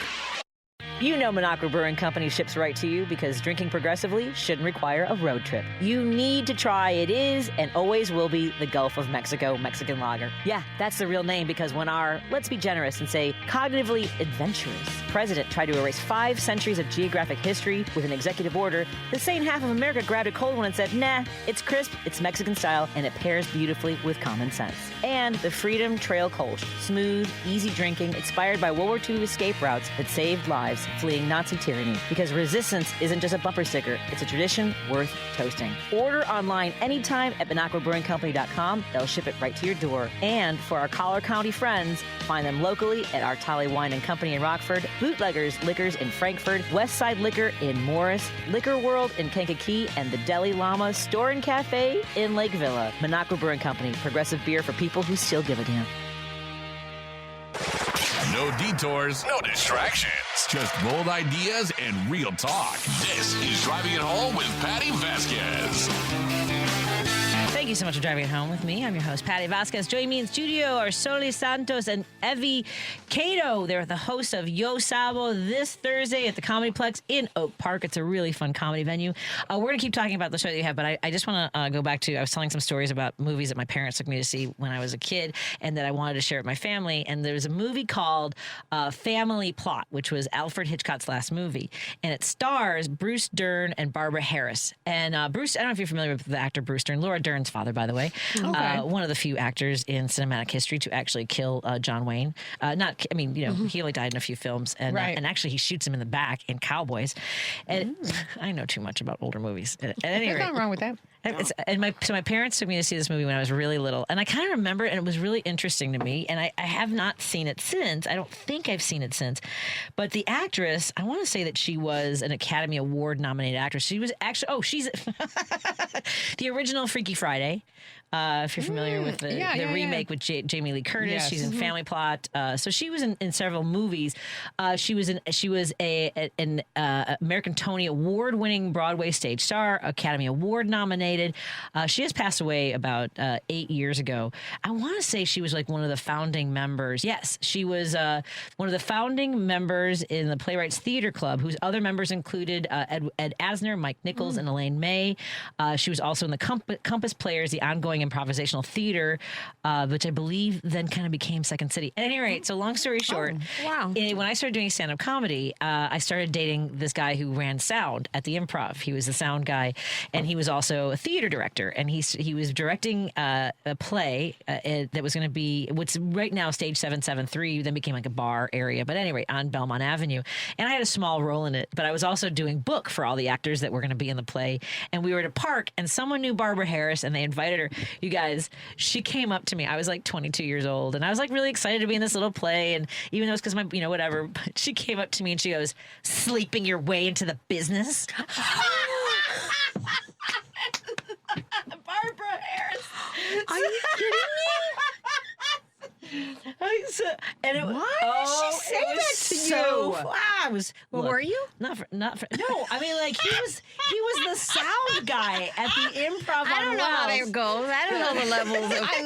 You know Monaco Brewing Company ships right to you because drinking progressively shouldn't require a road trip. You need to try it is and always will be the Gulf of Mexico Mexican Lager. Yeah, that's the real name because when our, let's be generous and say, cognitively adventurous president tried to erase 5 centuries of geographic history with an executive order, the sane half of America grabbed a cold one and said, nah, it's crisp, it's Mexican style, and it pairs beautifully with common sense. And the Freedom Trail Kolsch, smooth, easy drinking, inspired by World War II escape routes that saved lives fleeing Nazi tyranny. Because resistance isn't just a bumper sticker, it's a tradition worth toasting. Order online anytime at MonacoBrewingCompany.com. They'll ship it right to your door. And for our Collier County friends, find them locally at our Tolly Wine and Company in Rockford, Bootleggers Liquors in Frankfurt, Westside Liquor in Morris, Liquor World in Kankakee, and the Deli Llama Store and Cafe in Lake Villa. Monaco Brewing Company, progressive beer for people who still give a damn. No detours, no distractions. Just bold ideas and real talk. This is Driving It Home with Patti Vasquez. Thank you so much for driving it home with me. I'm your host, Patti Vasquez. Joining me in studio are Soli, Santos, and Evie. Cato, they're the hosts of Yo Sabo this Thursday at the Comedyplex in Oak Park. It's a really fun comedy venue. We're going to keep talking about the show that you have, but I just want to go back to, I was telling some stories about movies that my parents took me to see when I was a kid and that I wanted to share with my family. And there was a movie called Family Plot, which was Alfred Hitchcock's last movie. And it stars Bruce Dern and Barbara Harris. And Bruce, I don't know if you're familiar with the actor Bruce Dern, Laura Dern's father, by the way. Okay. One of the few actors in cinematic history to actually kill John Wayne. He only died in a few films, and Right. and actually he shoots him in the back in Cowboys. And I know too much about older movies. At any There's rate, nothing wrong with that. my parents took me to see this movie when I was really little, and I kind of remember it, and it was really interesting to me. And I have not seen it since. I don't think I've seen it since. But the actress, I want to say that she was an Academy Award nominated actress. She was actually she's the original Freaky Friday. If you're familiar with the remake with Jamie Lee Curtis, Yes. she's in Family Plot. So she was in several movies. She was an American Tony Award-winning Broadway stage star, Academy Award nominated. She has passed away about 8 years ago. I want to say she was like one of the founding members. Yes, she was one of the founding members in the Playwrights Theater Club, whose other members included Ed Asner, Mike Nichols, and Elaine May. She was also in the Compass Players, the ongoing improvisational theater, which I believe then kind of became Second City. At any rate, so long story short, wow. when I started doing stand-up comedy, I started dating this guy who ran sound at the Improv. He was the sound guy, and he was also a theater director, and he was directing a play that was going to be what's right now Stage 773, then became like a bar area, but anyway, on Belmont Avenue. And I had a small role in it, but I was also doing book for all the actors that were going to be in the play, and we were at a park, and someone knew Barbara Harris, and they invited her. You guys, she came up to me. I was like 22 years old, and I was like really excited to be in this little play. And even though it's because whatever, but she came up to me and she goes, "Sleeping your way into the business?" Barbara Harris. Are you kidding me? Why did she say that to you? I was. Well, were you? Not for. No, I mean, like he was the sound guy at the Improv. I don't know how Wells. that goes. I don't know the levels. I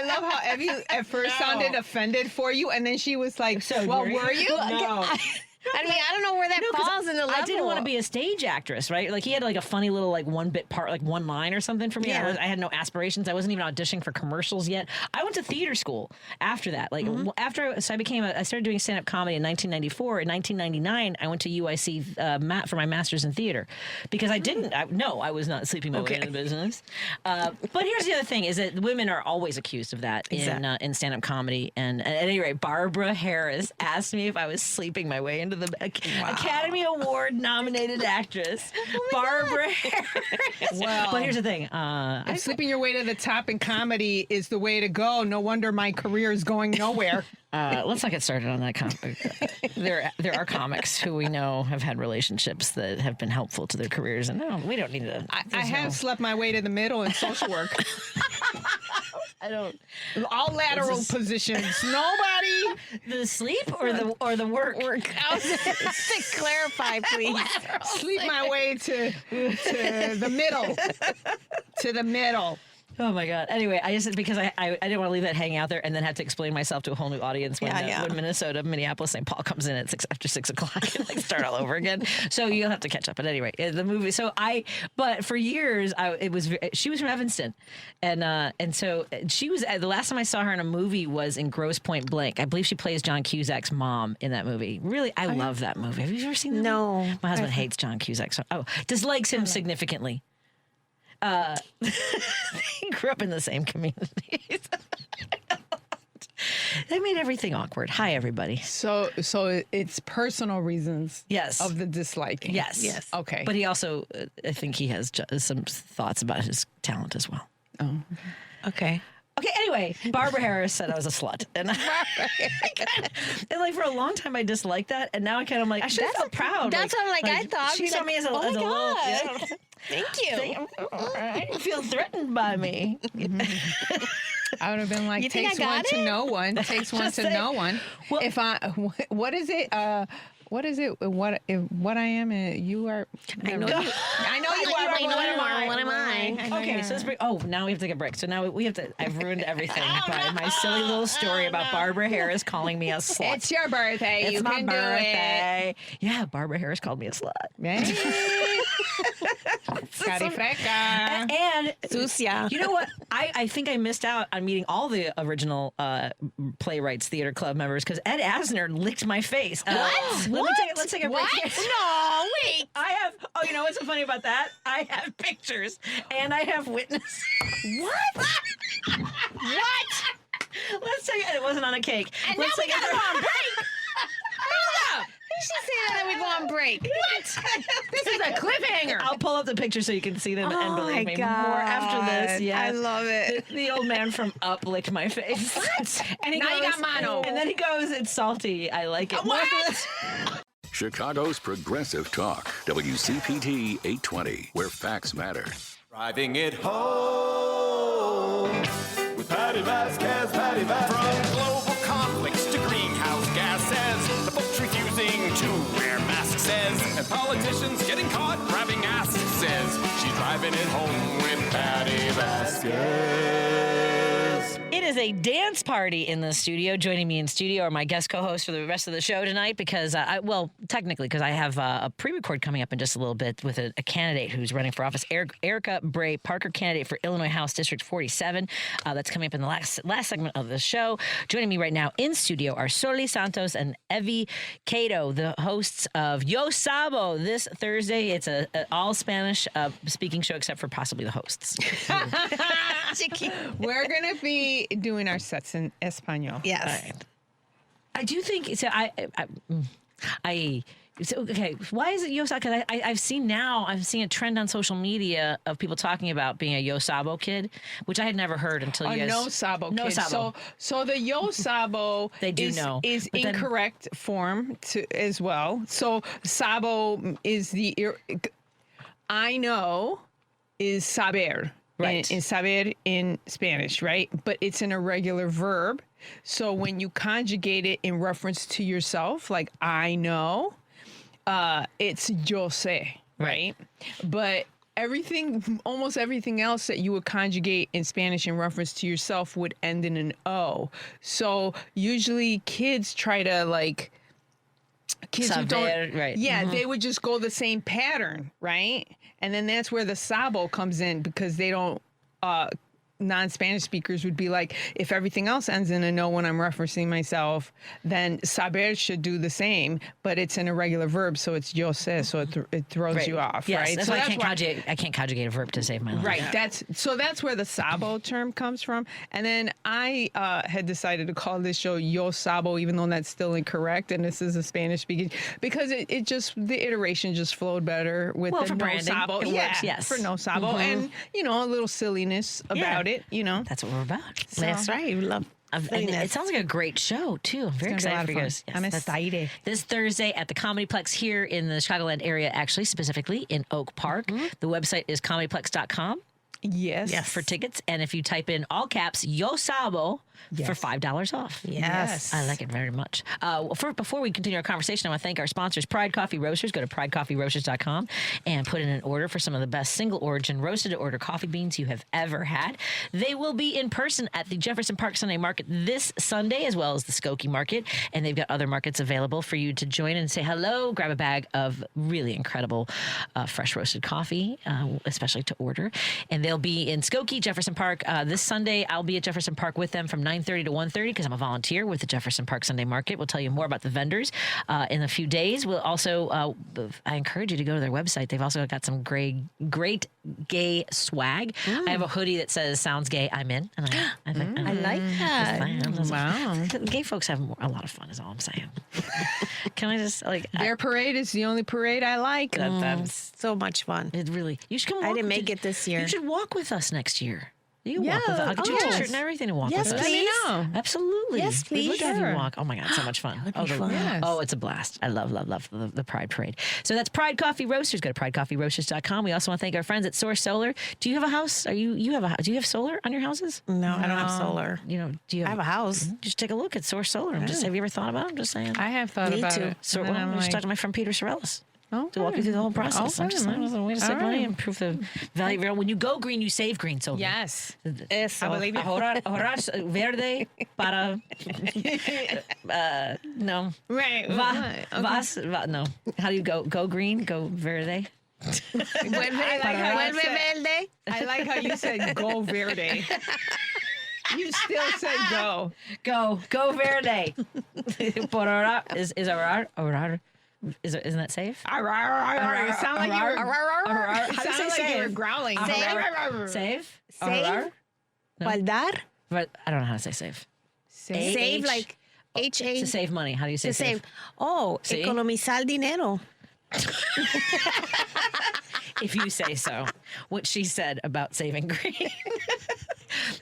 love how Evie at first sounded offended for you, and then she was like, "Well, were you?" No. I mean, I don't know where that No, 'cause falls in the level. I didn't want to be a stage actress, right? Like he had like a funny little like one bit part, like one line or something for me. Yeah. I had no aspirations. I wasn't even auditioning for commercials yet. I went to theater school after that. Like I started doing stand up comedy in 1994. In 1999, I went to UIC for my master's in theater because I was not sleeping my way into the business. But here's the other thing: is that women are always accused of that in stand up comedy. And at any rate, Barbara Harris asked me if I was sleeping my way into to the Academy Award nominated actress, Barbara Harris. Well, but here's the thing. if sleeping your way to the top in comedy is the way to go, no wonder my career is going nowhere. Let's not get started on that. There are comics who we know have had relationships that have been helpful to their careers, and no, we don't need to. I have slept my way to the middle in social work. I don't. All lateral positions. Nobody. The sleep or the work. To clarify, please. Sleep my way to the middle. To the middle. Oh my God. Anyway, I just because I didn't want to leave that hanging out there and then have to explain myself to a whole new audience when Minnesota, St. Paul comes in at after 6 o'clock and like start all over again. So you'll have to catch up. But anyway, the movie. But for years, she was from Evanston, and so she was the last time I saw her in a movie was in Grosse Pointe Blank. I believe she plays John Cusack's mom in that movie. Really, I love that movie. Have you ever seen that? No. Movie? My husband hates John Cusack. So dislikes him significantly. They grew up in the same communities. That made everything awkward. Hi, everybody. So it's personal reasons. Yes. Of the disliking. Yes. Okay. But he also, I think he has some thoughts about his talent as well. Oh. Okay. Okay, anyway, Barbara Harris said I was a slut. And for a long time I disliked that, and now I kind of like, I should feel proud. That's what I'm like, I thought. She saw me as a little... Yeah. Thank you. I feel threatened by me. I would have been like, You think takes I got one to it? know one. Takes one to know one. Well- If what is it? What is it? What I am? You are. I know you. I know you are. What am I? Okay, so let's break. Oh, now we have to take a break. So now we have to. I've ruined everything by my silly little story about Barbara Harris calling me a slut. It's your birthday. It's you my can birthday. Yeah, Barbara Harris called me a slut. Do it. Carifreca. And Sucia. you know what? I think I missed out on meeting all the original Playwrights Theater Club members because Ed Asner licked my face. Let's take a break. No, wait. I have. Oh, you know what's so funny about that? I have pictures and I have witnesses. What? Let's take it. It wasn't on a cake. And Let's now we take gotta a go on break. Hold up. She said that we go on break. What? This is a cliffhanger. I'll pull up the picture so you can see them and Oh believe my me. God. More after this. Yeah, I love it. The old man from Up licked my face. What? And he Now goes, you got mono. And then he goes, "It's salty. I like it." What? Chicago's Progressive Talk, WCPT 820, where facts matter. Driving it home with Patti Vasquez, Patti Vasquez. From global conflicts to greenhouse gases, the folks refusing to wear masks says, and politicians getting caught grabbing asses says, she's driving it home with Patti Vasquez. It is a dance party in the studio. Joining me in studio are my guest co-hosts for the rest of the show tonight because, technically, because I have a pre-record coming up in just a little bit with a candidate who's running for office, Erica Bray Parker, candidate for Illinois House District 47. That's coming up in the last segment of the show. Joining me right now in studio are Soli, Santos, and Evie, Cato, the hosts of Yo Sabo this Thursday. It's an all Spanish speaking show except for possibly the hosts. We're gonna be doing our sets in Espanol. Yes. Right. I do think so. Okay, why is it Yo Sabo? Because I've seen a trend on social media of people talking about being a Yo Sabo kid, which I had never heard until you guys. No Sabo No kid. Sabo. So the Yo Sabo They do know, is but then- incorrect form as well. So Sabo is I know is saber. Right. In saber in Spanish, right? But it's an irregular verb. So when you conjugate it in reference to yourself, like I know, it's yo sé, right? But almost everything else that you would conjugate in Spanish in reference to yourself would end in an O. So usually kids try to kids who don't, right. Yeah, they would just go the same pattern, right? And then that's where the Sabo comes in because they don't non-Spanish speakers would be like, if everything else ends in a no when I'm referencing myself, then saber should do the same, but it's an irregular verb, so it's yo sé, so it throws you off, Yes, right? that's So why I can't conjugate a verb to save my life. Right. That's where the sabo term comes from. And then I had decided to call this show Yo Sabo, even though that's still incorrect. And this is a Spanish speaking, because it just, the iteration just flowed better with the for no branding, sabo. it works, yes. For no sabo. And, a little silliness about it, That's what we're about. That's right. We love And it sounds like a great show, too. I'm very excited for you guys. I'm excited. This Thursday at the Comedyplex here in the Chicagoland area, actually, specifically in Oak Park. The website is comedyplex.com. Yes. For tickets. And if you type in all caps, Yo Sabo, for $5 off. Yes. I like it very much. Before we continue our conversation, I want to thank our sponsors, Pride Coffee Roasters. Go to pridecoffeeroasters.com and put in an order for some of the best single origin roasted to order coffee beans you have ever had. They will be in person at the Jefferson Park Sunday Market this Sunday, as well as the Skokie Market. And they've got other markets available for you to join and say hello. Grab a bag of really incredible fresh roasted coffee, especially to order. And they'll be in Skokie, Jefferson Park. This Sunday, I'll be at Jefferson Park with them from 9:30 to 1:30 because I'm a volunteer with the Jefferson Park Sunday Market. We'll tell you more about the vendors in a few days. We'll also, I encourage you to go to their website. They've also got some great gay swag. I have a hoodie that says "Sounds gay, I'm in." And I like that. Wow. Gay folks have a lot of fun, is all I'm saying. Can I just Their parade is the only parade I like. that's So much fun. it really. You should come. I walk didn't with make it this year. You should walk with us next year. You can Yeah. walk with us. I'll get you a Oh, t-shirt yes. and everything to walk Yes, with us. Let me please. know. Absolutely. Yes, We'd love to have you Sure. walk. Oh my God, so much fun. would be fun. Yes. Oh, it's a blast. I love the Pride Parade. So that's Pride Coffee Roasters. Go to pridecoffeeroasters.com. We also want to thank our friends at Source Solar. Do you have a house? Do you have solar on your houses? No, I don't have solar. Do you I have a house. Just take a look at Source Solar. Have you ever thought about it? I'm just saying. I have thought Me about too. it. So, And then I'm I just like, talked to my friend Peter Sorellis oh, to walk you through the whole process. I'm Okay, just saying, it's a way to save all money right. and improve the value of your own. When you go green, you save green. So Yes. Eso. I believe you. Ahorrar verde para no Right. no. How do you go green? Go verde. Vuelve verde. I like how you said go verde. You still said go. Go verde. Por ahora is ahorrar. Isn't that safe? It sounded like you were, How it do you say sounded like you were save? growling. Save? Save. Guardar. But I don't know how to say save. Save like H-A. To save money. How do you say To save? save. Oh, See? economizar dinero. If you say so. What she said about saving green.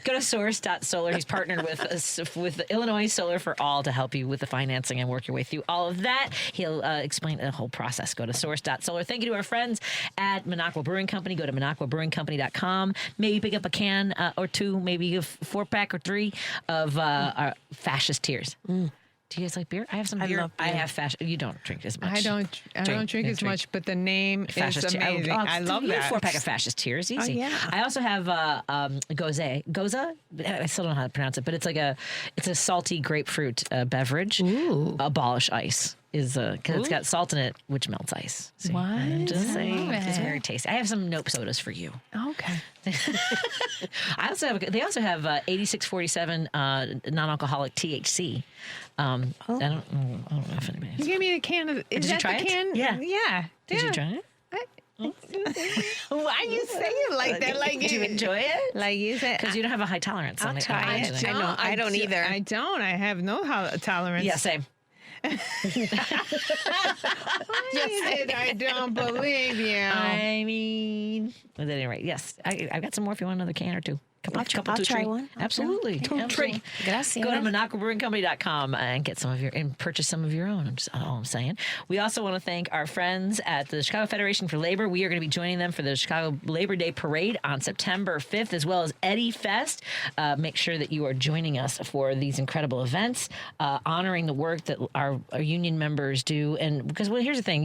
Go to source.solar. He's partnered with Illinois Solar for All to help you with the financing and work your way through all of that. He'll explain the whole process. Go to source.solar. Thank you to our friends at Minocqua Brewing Company. Go to minocquabrewingcompany.com. Maybe pick up a can or two, maybe a 4-pack or 3 of our fascist tears. Do you guys like beer? I have some beer. love beer. I have fascist. You don't drink as much. I don't drink as much, but the name is Fascist tear. amazing. I love you have that. 4-pack of fascist tears. Easy. yeah. I also have goza. I still don't know how to pronounce it, but it's a salty grapefruit beverage. Ooh. Abolish ice is because it's got salt in it, which melts ice. See? What? I'm just saying, love it's it. very tasty. I have some Nope sodas for you. Okay. They also have 8647 non-alcoholic THC. I don't know if anybody has. You gave me a can of. Is Did you that try the it? can? Yeah. Yeah. Did you try it? Why you say it like that? Like Did you enjoy it? Like you said. Because you don't have a high tolerance. I'll on it, try I'm it. imagining. I don't either. I don't. I have no tolerance. Yeah, same. You said I don't believe you. I mean, at any rate, yes. I've got some more if you want another can or two. I'll try three. one. Absolutely. Absolutely. Gracias. Go to MinocquaBrewingCompany.com and get purchase some of your own. That's all I'm saying. We also want to thank our friends at the Chicago Federation for Labor. We are going to be joining them for the Chicago Labor Day Parade on September 5th, as well as Eddie Fest. Make sure that you are joining us for these incredible events, honoring the work that our union members do. And because, well, here's the thing: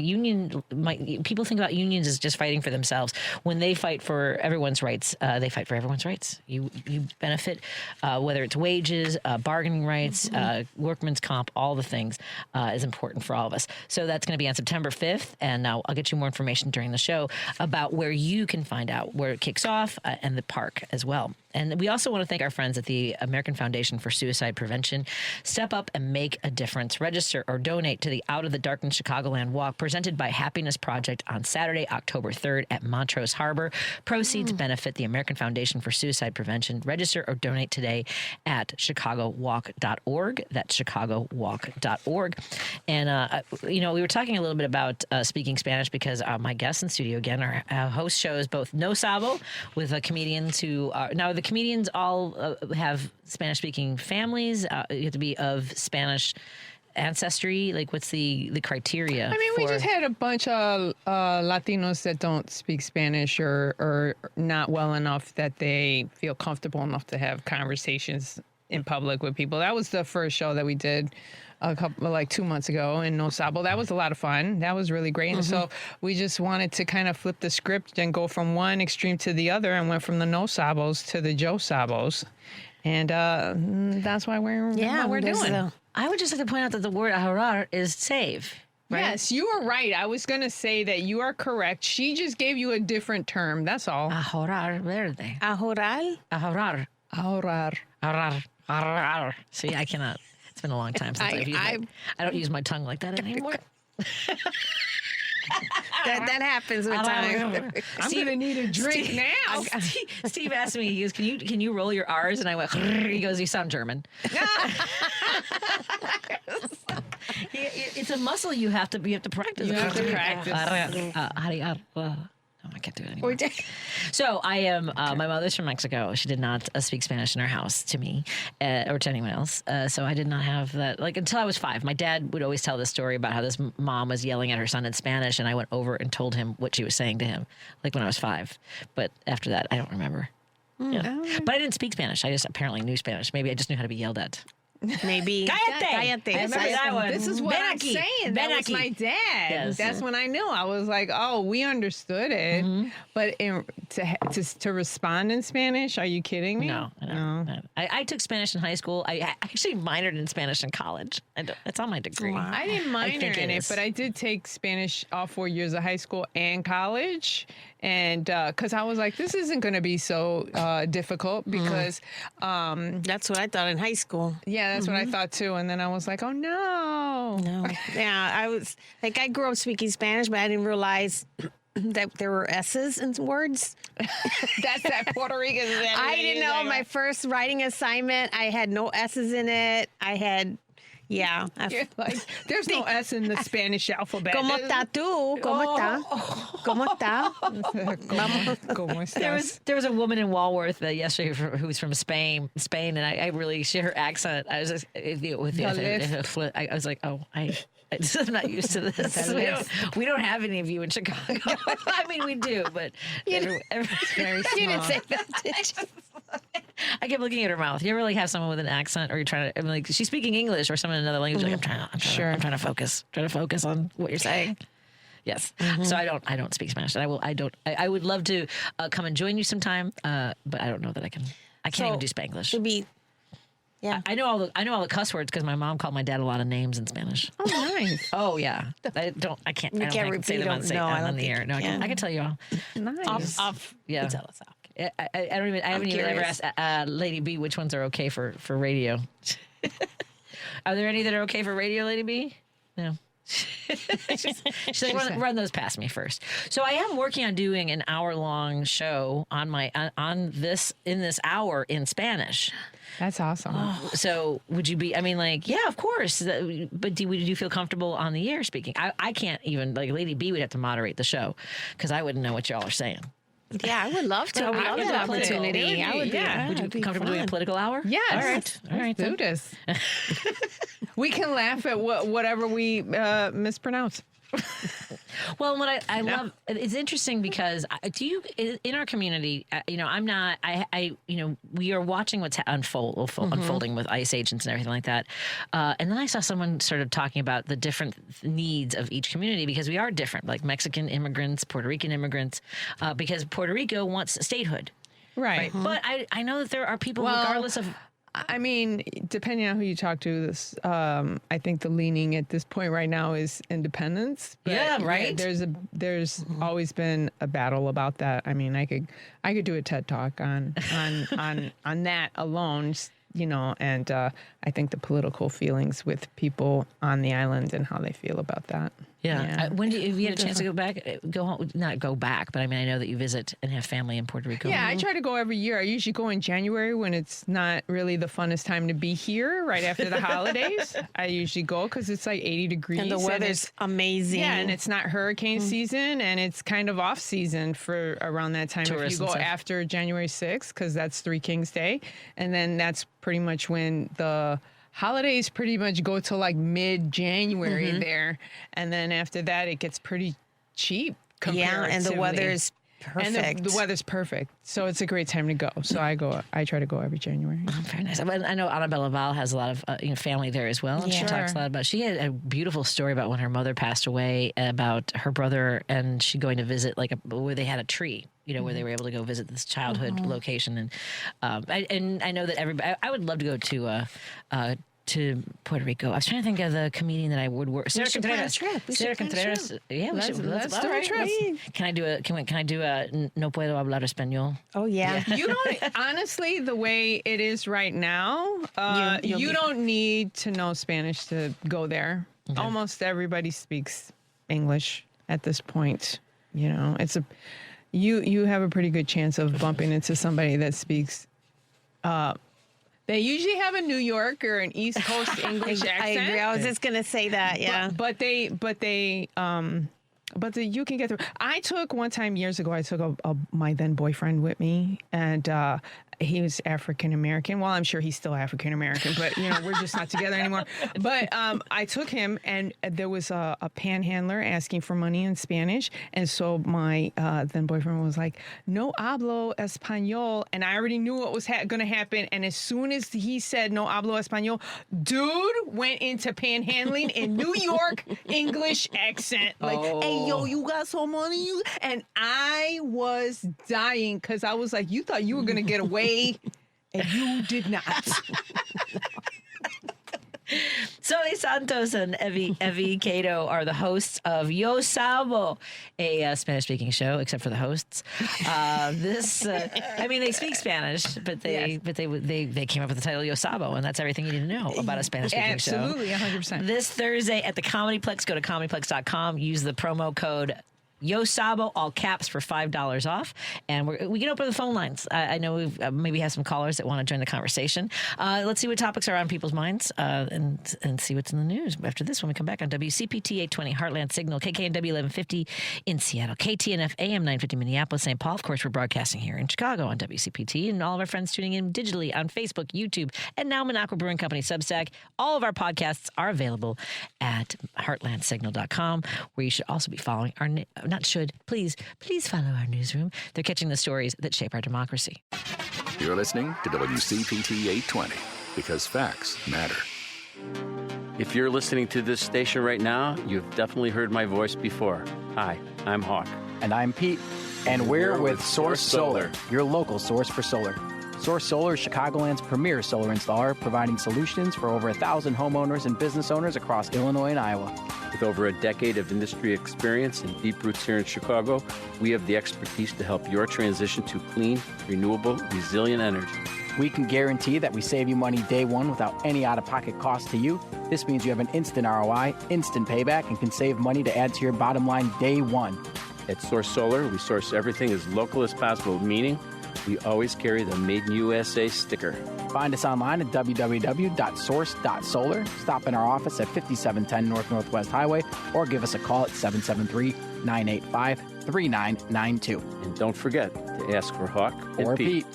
people think about unions as just fighting for themselves. When they fight for everyone's rights, they fight for everyone's rights. You benefit, whether it's wages, bargaining rights, workman's comp, all the things is important for all of us. So that's going to be on September 5th, and I'll get you more information during the show about where you can find out where it kicks off and the park as well. And we also want to thank our friends at the American Foundation for Suicide Prevention. Step up and make a difference. Register or donate to the Out of the Darkness Chicagoland Walk presented by Happiness Project on Saturday, October 3rd at Montrose Harbor. Proceeds benefit the American Foundation for Suicide Prevention. Register or donate today at chicagowalk.org. That's chicagowalk.org. And, we were talking a little bit about speaking Spanish because my guests in studio, again, are host shows both No Sabo with comedians who are... Now, the comedians all have Spanish-speaking families. You have to be of Spanish ancestry. Like, what's the criteria? I mean, we just had a bunch of Latinos that don't speak Spanish or not well enough that they feel comfortable enough to have conversations in public with people. That was the first show that we did a couple, 2 months ago in No Sabo. That was a lot of fun. That was really great. And so we just wanted to kind of flip the script and go from one extreme to the other and went from the No Sabos to the Joe Sabos. And that's why we're doing. I would just like to point out that the word ahorar is save. Right? Yes, you are right. I was going to say that you are correct. She just gave you a different term. That's all. Ahorar verde. Ahoral? Ahorar. Ahorar. Ahorar. Ahorar. See, I cannot. It's been a long time since I've used it. I don't use my tongue like that anymore. that happens with time. I'm going to need a drink now. Steve asked me, he goes, can you roll your R's? And I went, he goes, you sound German. It's a muscle you have to practice. You have to practice. I can't do it anymore. So I am, my mother's from Mexico. She did not speak Spanish in our house to me or to anyone else. So I did not have that, until I was 5. My dad would always tell this story about how this mom was yelling at her son in Spanish, and I went over and told him what she was saying to him, when I was 5. But after that, I don't remember. Yeah. But I didn't speak Spanish. I just apparently knew Spanish. Maybe I just knew how to be yelled at. Maybe. Cállate. I remember that one. This is what I'm saying. That was my dad. Yes. That's when I knew. I was like, oh, we understood it. But to respond in Spanish, are you kidding me? No. I took Spanish in high school. I actually minored in Spanish in college. It's on my degree. Wow. I didn't minor in it, but I did take Spanish all 4 years of high school and college. And because I was like, this isn't going to be so difficult because... that's what I thought in high school. Yeah, that's what I thought too. And then I was like, oh, no. Yeah, I was I grew up speaking Spanish, but I didn't realize that there were S's in words. That's that Puerto Rican. I didn't know. My first writing assignment, I had no S's in it. I had... Yeah. You're like, there's no S in the Spanish alphabet. ¿Cómo está tú? ¿Cómo está? ¿Cómo está? ¿Cómo estás? There was a woman in Walworth yesterday who was from Spain, and I really, her accent, I was just, I was like, oh, I'm not used to this. We don't have any of you in Chicago. I mean, we do, but very small. You didn't say that, did you? I kept looking at her mouth. You ever like have someone with an accent, or you're trying to, I mean, like, she's speaking English or someone in another language? Like, I'm trying to focus. Trying to focus on what you're saying. Yes. So I don't speak Spanish. And I would love to come and join you sometime, but I don't know that I can. I can't even do Spanglish. To be. Yeah, I know all the cuss words because my mom called my dad a lot of names in Spanish. Oh, nice. Oh yeah. I can't say them on the air. No, I can tell you all. Nice. Off. Yeah. You tell us off. I haven't even ever asked Lady B which ones are okay for radio. Are there any that are okay for radio, Lady B? No. She's like, run those past me first. So I am working on doing an hour-long show in this hour in Spanish. That's awesome. So would you be? I mean, yeah, of course. But would you feel comfortable on the air speaking? I can't even. Lady B would have to moderate the show because I wouldn't know what y'all are saying. Yeah, I would love to. I would love that opportunity. Would you be comfortable doing a political hour? Yes. All right. Let's do this. We can laugh at whatever we mispronounce. Well, what I love, it's interesting because in our community, I'm not, we are watching what's unfolding with ICE agents and everything like that. And then I saw someone sort of talking about the different needs of each community because we are different, like Mexican immigrants, Puerto Rican immigrants, because Puerto Rico wants statehood. Right. But I know that there are people, regardless of. I mean, depending on who you talk to, this I think the leaning at this point right now is independence. But Yeah, right. There's always been a battle about that. I mean, I could do a TED talk on that alone, you know, and I think the political feelings with people on the island and how they feel about that. Yeah. When have you had a chance to go back? Go home? Not go back, but I mean, I know that you visit and have family in Puerto Rico. Yeah, I try to go every year. I usually go in January when it's not really the funnest time to be here, right after the holidays. I usually go because it's like 80 degrees. And the weather's amazing. Yeah, and it's not hurricane season, and it's kind of off season for around that time. Tourists if you go and stuff. after January 6th, because that's Three Kings Day, and then that's pretty much when the holidays pretty much go to like mid-January there, and then after that it gets pretty cheap. Yeah, and the weather's perfect. And the weather's perfect, so it's a great time to go. So I try to go every January. Oh, very nice. I know Annabella Val has a lot of family there as well, and she talks a lot about. She had a beautiful story about when her mother passed away, about her brother and she going to visit where they had a tree. You know, where they were able to go visit this childhood location, and I know that everybody. I would love to go to Puerto Rico. I was trying to think of the comedian that I would work. Sarah Contreras. Sarah Contreras. Yeah, let's do a trip. Can I do a No puedo hablar español? Oh yeah. You don't honestly, the way it is right now, you don't need to know Spanish to go there. Okay. Almost everybody speaks English at this point. You know, you have a pretty good chance of bumping into somebody that speaks. They usually have a New York or an East Coast English accent. I agree. I was just gonna say that. Yeah. But you can get through. I took one time years ago. I took my then boyfriend with me, and he was African American. Well, I'm sure he's still African American, but you know we're just not together anymore. But I took him, and there was a panhandler asking for money in Spanish, and so my then boyfriend was like, "No hablo español," and I already knew what was going to happen. And as soon as he said "No hablo español," dude went into panhandling in New York English accent, like, "Hey, yo, you got some money?" And I was dying because I was like, "You thought you were going to get away." And you did not. Soli Santos and Evie Cato are the hosts of Yo Sabo, a Spanish-speaking show, except for the hosts. I mean, they speak Spanish, but they came up with the title Yo Sabo, and that's everything you need to know about a Spanish-speaking show. Absolutely, 100%. This Thursday at the Comedyplex, go to comedyplex.com, use the promo code Yo Sabo, all caps, for $5 off. And we can open the phone lines. I know we maybe have some callers that want to join the conversation. Let's see what topics are on people's minds and see what's in the news. After this, when we come back on WCPT 820, Heartland Signal, KKNW 1150 in Seattle, KTNF AM 950 Minneapolis, St. Paul. Of course, we're broadcasting here in Chicago on WCPT, and all of our friends tuning in digitally on Facebook, YouTube, and now Minocqua Brewing Company Substack. All of our podcasts are available at heartlandsignal.com, where you should also be following our... Please follow our newsroom. They're catching the stories that shape our democracy. You're listening to WCPT 820 because facts matter. If you're listening to this station right now, you've definitely heard my voice before. Hi, I'm Hawk. And I'm Pete. And we're with Source Solar, your local source for solar. Source Solar is Chicagoland's premier solar installer, providing solutions for over 1,000 homeowners and business owners across Illinois and Iowa. With over a decade of industry experience and deep roots here in Chicago, we have the expertise to help your transition to clean, renewable, resilient energy. We can guarantee that we save you money day one without any out-of-pocket cost to you. This means you have an instant ROI, instant payback, and can save money to add to your bottom line day one. At Source Solar, we source everything as local as possible, meaning we always carry the Made in USA sticker. Find us online at www.source.solar. Stop in our office at 5710 North Northwest Highway or give us a call at 773-985-3992. And don't forget to ask for Hawk or Pete.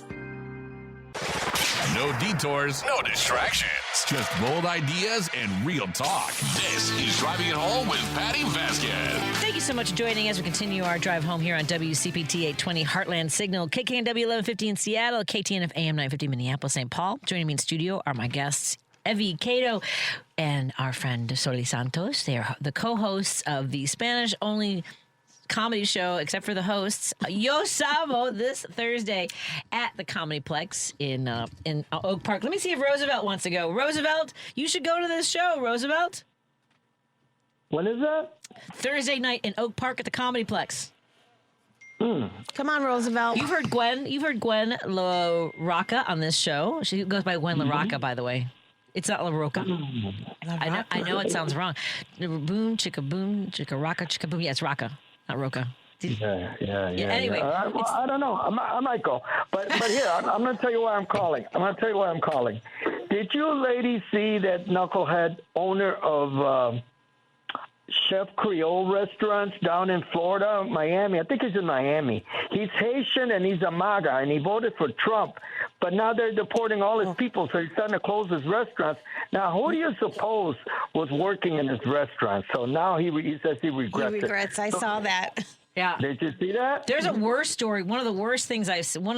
No detours, no distractions. Just bold ideas and real talk. This is Driving It Home with Patti Vasquez. Thank you so much for joining as we continue our drive home here on WCPT 820 Heartland Signal, KKNW 1150 in Seattle, KTNF AM 950 Minneapolis, St. Paul. Joining me in studio are my guests, Evie Cato and our friend Soli Santos. They are the co-hosts of the Spanish-only comedy show, except for the hosts. Yo Savo this Thursday at the Comedyplex in Oak Park. Let me see if Roosevelt wants to go. Roosevelt, you should go to this show, Roosevelt. When is that? Thursday night in Oak Park at the Comedyplex. Come on, Roosevelt. You've heard Gwen LaRocca on this show. She goes by Gwen LaRocca, by the way. It's not LaRocca. I know it sounds wrong. Boom, chicka rocka, chicka boom. Yeah, it's Rocca, not Roca. Yeah. Anyway, I don't know. I might go, but here I'm going to tell you why I'm calling. Did you ladies see that knucklehead owner of Chef Creole restaurants down in Florida, Miami? I think he's in Miami. He's Haitian and he's a MAGA, and he voted for Trump. But now they're deporting all his people, so he's starting to close his restaurants. Now, who do you suppose was working in his restaurant? So now he says he regrets it. He regrets. I saw that. Yeah. Did you see that? There's a worse story. One of the worst things we've seen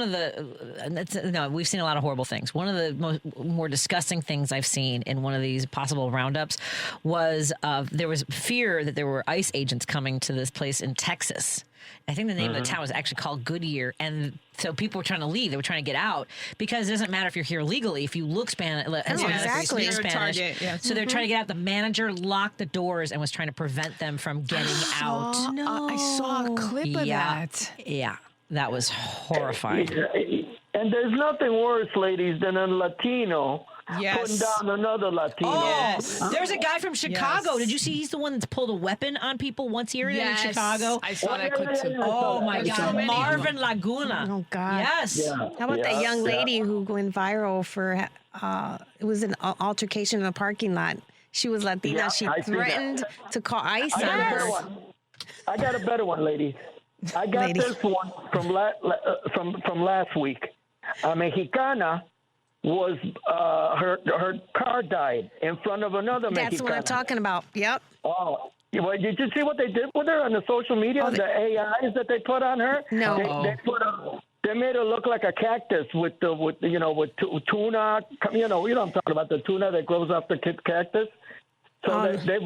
a lot of horrible things. One of the more disgusting things I've seen in one of these possible roundups was there was fear that there were ICE agents coming to this place in Texas. I think the name of the town was actually called Goodyear. And so people were trying to leave. They were trying to get out because it doesn't matter if you're here legally. If you look Spanish, exactly. you speak Spanish. Target, yes. So they're trying to get out. The manager locked the doors and was trying to prevent them from getting out. No. I saw a clip of that. Yeah, that was horrifying. And there's nothing worse, ladies, than a Latino putting down another Latino. Oh, there's a guy from Chicago. Yes. Did you see he's the one that's pulled a weapon on people once here in Chicago? I saw that clip too. Oh, my There's God. so many. Marvin Laguna. Oh, God. Yes. Yeah. How about that young lady who went viral for, it was an altercation in a parking lot. She was Latina. Yeah, she I see threatened to call ICE I on got a better her. one. I got a better one, ladies. I got this one from last week. A Mexicana was her car died in front of another Mexicana. That's what I'm talking about. Yep. Oh, well, did you see what they did with her on the social media? The AIs that they put on her. No. They made her look like a cactus with tuna. You know what I'm talking about, the tuna that grows off the cactus. So they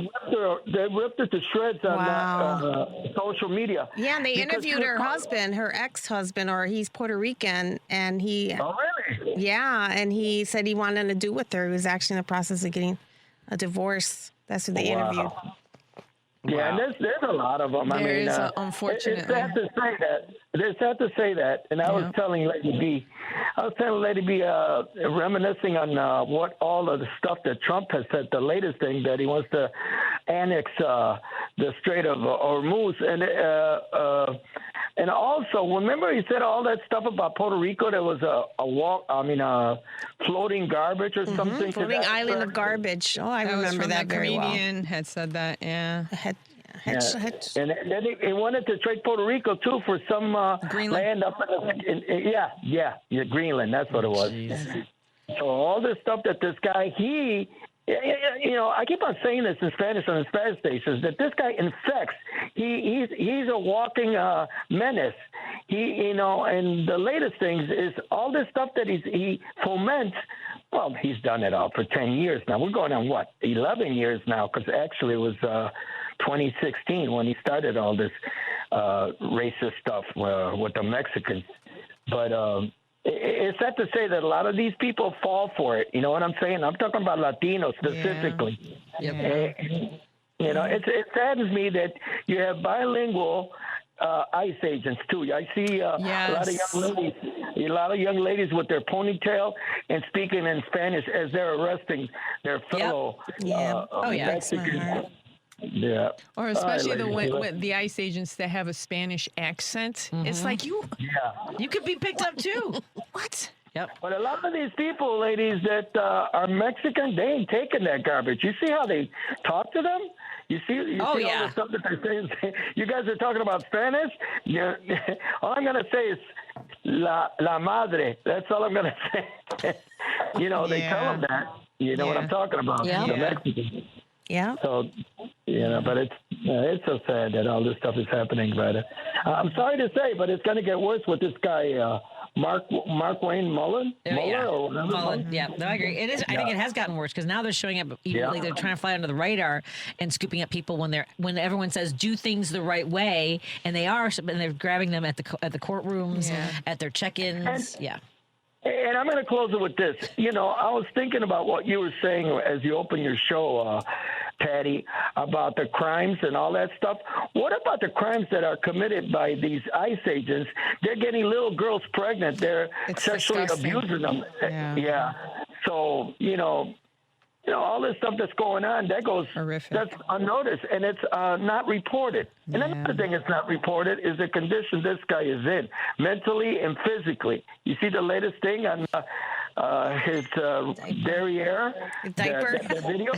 ripped her to shreds on social media. Yeah, and they interviewed her husband, her ex-husband, or he's Puerto Rican, and he. Oh, really? Yeah, and he said he wanted to do with her. He was actually in the process of getting a divorce. That's who they interviewed. Yeah, and there's a lot of them. There is, unfortunately. It's sad to say that. It's sad to say that. And I was telling Lady B, reminiscing on what all of the stuff that Trump has said, the latest thing that he wants to annex the Strait of Hormuz. And also, remember he said all that stuff about Puerto Rico? There was floating garbage or something. Floating island of garbage. Oh, I remember that very well. Comedian had said that, yeah. And then he wanted to trade Puerto Rico, too, for some land up in Greenland. That's what it was. Jeez. So all this stuff that this guy, I keep on saying this in Spanish on the Spanish stations, that this guy infects. He's a walking menace. And the latest things is all this stuff that he foments. Well, he's done it all for 10 years now. We're going on, 11 years now, because actually it was 2016 when he started all this racist stuff with the Mexicans. But it's sad to say that a lot of these people fall for it. You know what I'm saying? I'm talking about Latinos specifically. Yeah. It saddens me that you have bilingual ICE agents too. I see a lot of young ladies with their ponytail and speaking in Spanish as they're arresting their fellow Mexicans. Yeah. Or especially the ICE agents that have a Spanish accent. Mm-hmm. It's like you could be picked up too. What? Yep. But a lot of these people, ladies, that are Mexican, they ain't taking that garbage. You see how they talk to them? You see all the stuff that they're saying. You guys are talking about Spanish? All I'm going to say is la madre. That's all I'm going to say. They tell them that. You know what I'm talking about. Yeah. The Mexicans. Yeah. So, but Yeah, it's so sad that all this stuff is happening, but I'm sorry to say, but it's going to get worse with this guy, Mark Wayne Mullen. Mullen. Yeah, no, I agree. It is. I think it has gotten worse because now they're showing up. Like they're trying to fly under the radar and scooping up people when everyone says do things the right way, and they are, and they're grabbing them at the courtrooms, at their check-ins. And I'm going to close it with this. You know, I was thinking about what you were saying as you opened your show, Patty, about the crimes and all that stuff. What about the crimes that are committed by these ICE agents? They're getting little girls pregnant. They're sexually abusing them. Yeah. So, you know, all this stuff that's going on, that's unnoticed, and it's not reported. And another thing that's not reported is the condition this guy is in, mentally and physically. You see the latest thing on his derriere? Diaper? The video?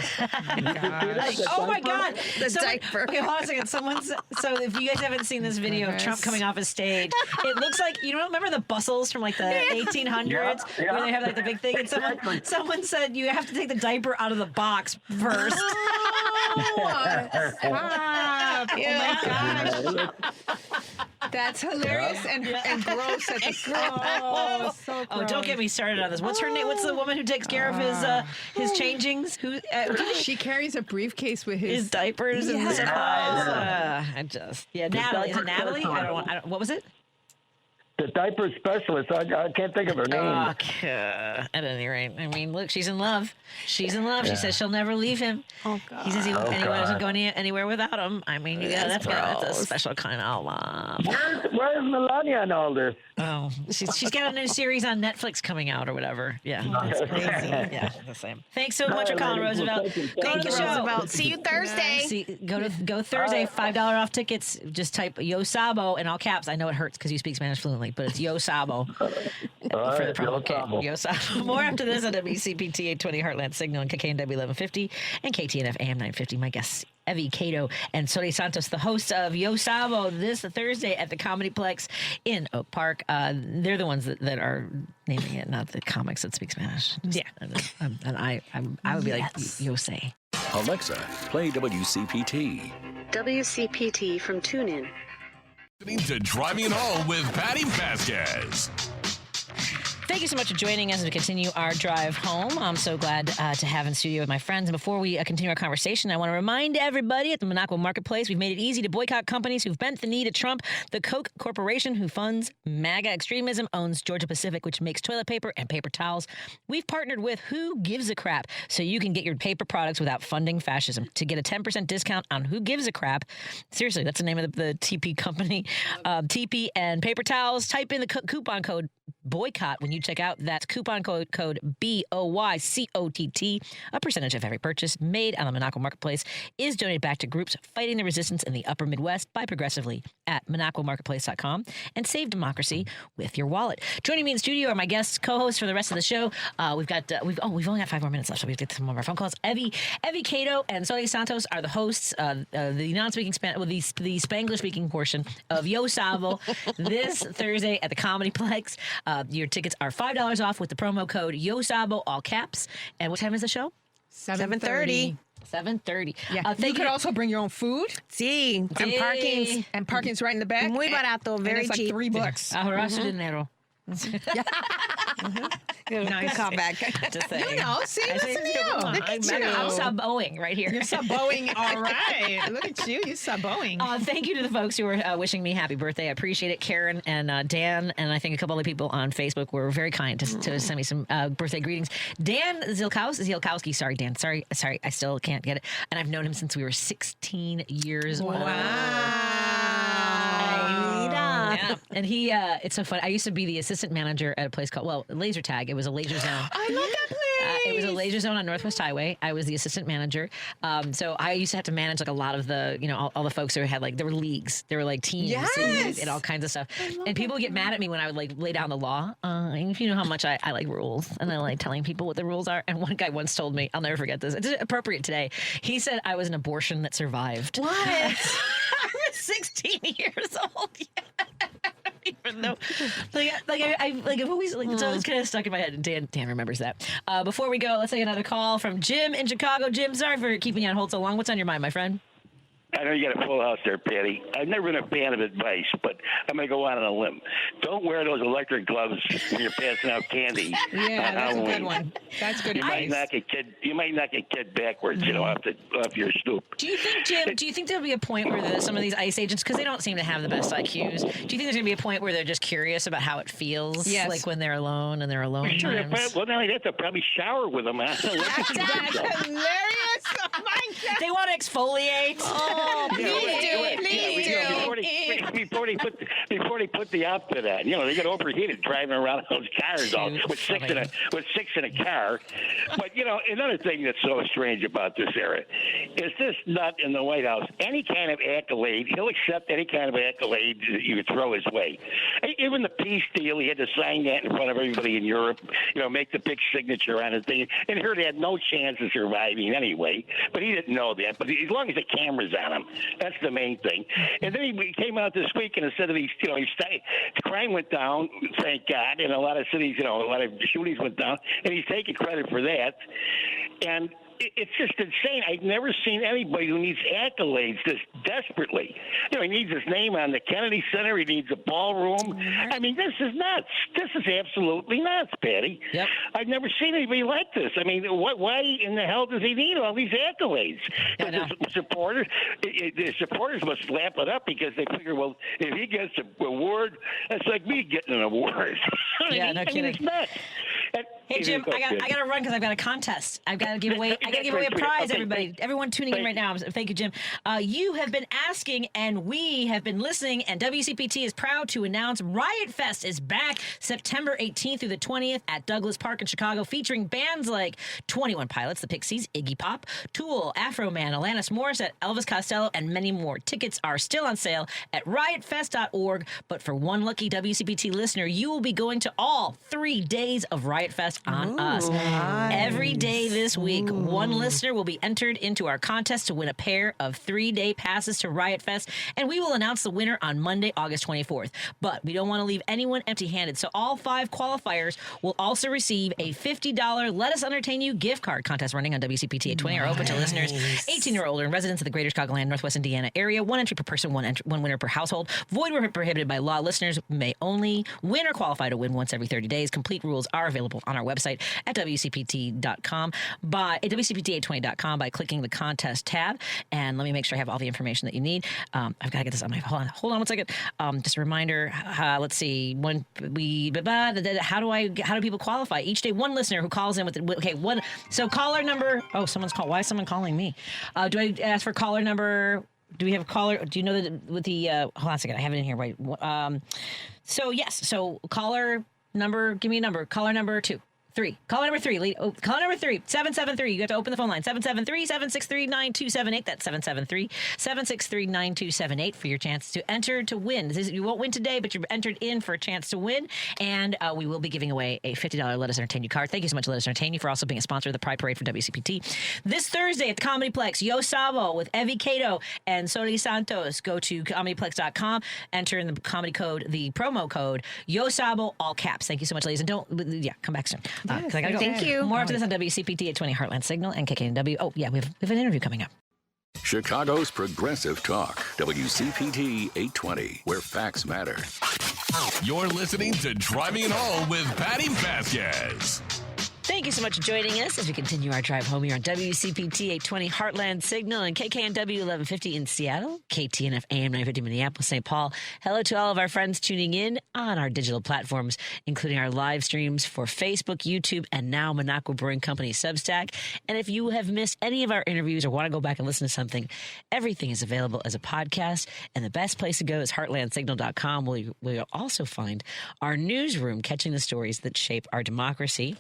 Oh, my God. The diaper. Okay, hold on a second. So if you guys haven't seen this video of Trump coming off his stage, it looks like, remember the bustles from like the 1800s where they have like the big thing? And someone said you have to take the diaper out of the box first. Stop. Oh my gosh. That's hilarious and gross at the same time. So gross. Don't get me started on this. What's her name? What's the woman who takes care of his changings? Who she carries a briefcase with his diapers and supplies. Natalie. Is it Natalie? What was it? The diaper specialist. I can't think of her name. At any rate, I mean, look, she's in love. She's in love. She says she'll never leave him. Oh God. He says anyone doesn't go anywhere without him. I mean, that's a special kind of love. Where's Melania and all this? Oh, she's got a new series on Netflix coming out or whatever. Yeah, that's crazy. Yeah, the same. Thanks so much for calling, Roosevelt. Thank you, Roosevelt. See you Thursday. Go Thursday. $5 off tickets. Just type Yo Sabo in all caps. I know it hurts because you speak Spanish fluently, but it's Yo Sabo for the promo code. Yo Sabo. More after this on WCPT 820 Heartland Signal and KKNW 1150 and KTNF AM 950. My guests, Evie, Cato, and Soli Santos, the hosts of Yo Sabo, this Thursday at the Comedy Plex in Oak Park. They're the ones that are naming it, not the comics that speak Spanish. And I would be like, Yo say. Alexa, play WCPT. WCPT from TuneIn. To Driving It Home with Patti Vasquez. Thank you so much for joining us as we continue our drive home. I'm so glad to have in studio with my friends. And before we continue our conversation, I want to remind everybody at the Monaco Marketplace, we've made it easy to boycott companies who've bent the knee to Trump. The Koch Corporation, who funds MAGA extremism, owns Georgia Pacific, which makes toilet paper and paper towels. We've partnered with Who Gives a Crap so you can get your paper products without funding fascism. To get a 10% discount on Who Gives a Crap, seriously, that's the name of the TP company, TP and paper towels, type in the coupon code boycott when you check out. That's coupon code BOYCOTT. A percentage of every purchase made on the Monaco Marketplace is donated back to groups fighting the resistance in the upper Midwest by Progressively at MonacoMarketplace.com, and save democracy with your wallet. Joining me in studio are my guests, co-hosts for the rest of the show. We've only got 5 more minutes left, so we have to get some of our phone calls. Evie, Cato, and Soli Santos are the hosts. The non-speaking the Spanglish-speaking portion of Yo Sabo this Thursday at the Comedy Plex. Your tickets are $5 off with the promo code YOSABO, all caps. And what time is the show? 7:30. 7:30. Yeah. You could also bring your own food. Sí. And parking's right in the back. Muy barato, very cheap. cheap. $3. Ahorraste dinero. Nice callback. Just saying. See, listen to you. Look at you. I'm saboing right here. You're saboing, all right. Look at you. You're saboing. Thank you to the folks who were wishing me happy birthday. I appreciate it. Karen and Dan, and I think a couple other people on Facebook were very kind to send me some birthday greetings. Dan Zielkowski. Sorry, Dan. Sorry. I still can't get it. And I've known him since we were 16 years old. Yeah. And he, it's so fun. I used to be the assistant manager at a place called, Laser Tag. It was a laser zone. I love that place. It was a laser zone on Northwest Highway. I was the assistant manager. So I used to have to manage like a lot of the, all the folks who had there were leagues. There were like teams and all kinds of stuff. And people would get mad at me when I would lay down the law. If you know how much I like rules and I like telling people what the rules are. And one guy once told me, I'll never forget this. It's appropriate today. He said I was an abortion that survived. What? I was 16 years old. Yeah. Even though, I've always it's always kind of stuck in my head. And Dan remembers that. Before we go, let's take another call from Jim in Chicago. Jim, sorry for keeping you on hold so long. What's on your mind, my friend? I know you got a full house there, Patty. I've never been a fan of advice, but I'm going to go out on a limb. Don't wear those electric gloves when you're passing out candy. Yeah, that's Halloween. a good one. That's good advice. You might knock a kid backwards, off your stoop. Do you think, Jim? Do you think there'll be a point where some of these ICE agents, because they don't seem to have the best IQs, do you think there's going to be a point where they're just curious about how it feels, like when they're alone and they're alone? Sure, well, now they have to probably shower with them. That's hilarious. Oh my God. They want to exfoliate. Oh, please do. Before they put the outfit on, they get overheated driving around those cars with six in a car. But another thing that's so strange about this era is this nut in the White House. Any kind of accolade, he'll accept any kind of accolade you throw his way. Even the peace deal, he had to sign that in front of everybody in Europe. Make the big signature on his thing. And here they had no chance of surviving anyway. But he didn't know that. But as long as the camera's on him, that's the main thing. And then he came out this week and said that crime went down, thank God, in a lot of cities. A lot of shootings went down, and he's taking credit for that. And it's just insane. I've never seen anybody who needs accolades this desperately. He needs his name on the Kennedy Center. He needs a ballroom. I mean, this is nuts. This is absolutely nuts, Patty. Yep. I've never seen anybody like this. I mean, why in the hell does he need all these accolades? The supporters must lap it up because they figure, well, if he gets an award, that's like me getting an award. No kidding. It's nuts. Hey Jim, I got to run because I've got a contest. I've got to give away. I got to give away a prize. Everybody, everyone tuning in right now. Thank you, Jim. You have been asking, and we have been listening. And WCPT is proud to announce Riot Fest is back September 18th through the 20th at Douglas Park in Chicago, featuring bands like 21 Pilots, The Pixies, Iggy Pop, Tool, Afro Man, Alanis Morissette, Elvis Costello, and many more. Tickets are still on sale at riotfest.org. But for one lucky WCPT listener, you will be going to all 3 days of Riot Fest on us. Nice. Every day this week, one listener will be entered into our contest to win a pair of 3-day passes to Riot Fest, and we will announce the winner on Monday, August 24th. But we don't want to leave anyone empty-handed, so all 5 qualifiers will also receive a $50 Let Us Entertain You gift card. Contest running on WCPT 820 are open to listeners 18 or older and residents of the greater Chicagoland, Northwest Indiana area. 1 entry per person, one winner per household. Void where prohibited by law. Listeners may only win or qualify to win once every 30 days. Complete rules are available on our website at WCPT.com at WCPT820.com by clicking the contest tab. And let me make sure I have all the information that you need. I've got to get this on my, hold on 1 second. Just a reminder, let's see, how do people qualify? Each day, one listener who calls in so caller number, why is someone calling me? Do I ask for caller number? Do we have a caller? Do you know that with the, hold on a second, I have it in here. Wait. So caller number, give me a number. Caller number 2. 3. Caller number 3. Caller number 3. 773. You have to open the phone line. 773-763-9278. That's 773-763-9278 for your chance to enter to win. You won't win today, but you're entered in for a chance to win. And we will be giving away a $50 Let Us Entertain You card. Thank you so much, Let Us Entertain You, for also being a sponsor of the Pride Parade for WCPT. This Thursday at the Comedyplex, Yo Sabo with Evie, Cato, and Soli Santos. Go to comedyplex.com, enter in the comedy code, the promo code, Yo Sabo, all caps. Thank you so much, ladies. And come back soon. Yes, I gotta go. thank you. More after this on WCPT 820 Heartland Signal and KKNW. Oh, yeah, we have an interview coming up. Chicago's Progressive Talk, WCPT 820, where facts matter. You're listening to Driving It Home with Patti Vasquez. Thank you so much for joining us as we continue our drive home here on WCPT 820 Heartland Signal and KKNW 1150 in Seattle, KTNF AM 950 Minneapolis, St. Paul. Hello to all of our friends tuning in on our digital platforms, including our live streams for Facebook, YouTube, and now Monaco Brewing Company Substack. And if you have missed any of our interviews or want to go back and listen to something, everything is available as a podcast. And the best place to go is heartlandsignal.com, where you'll also find our newsroom, catching the stories that shape our democracy.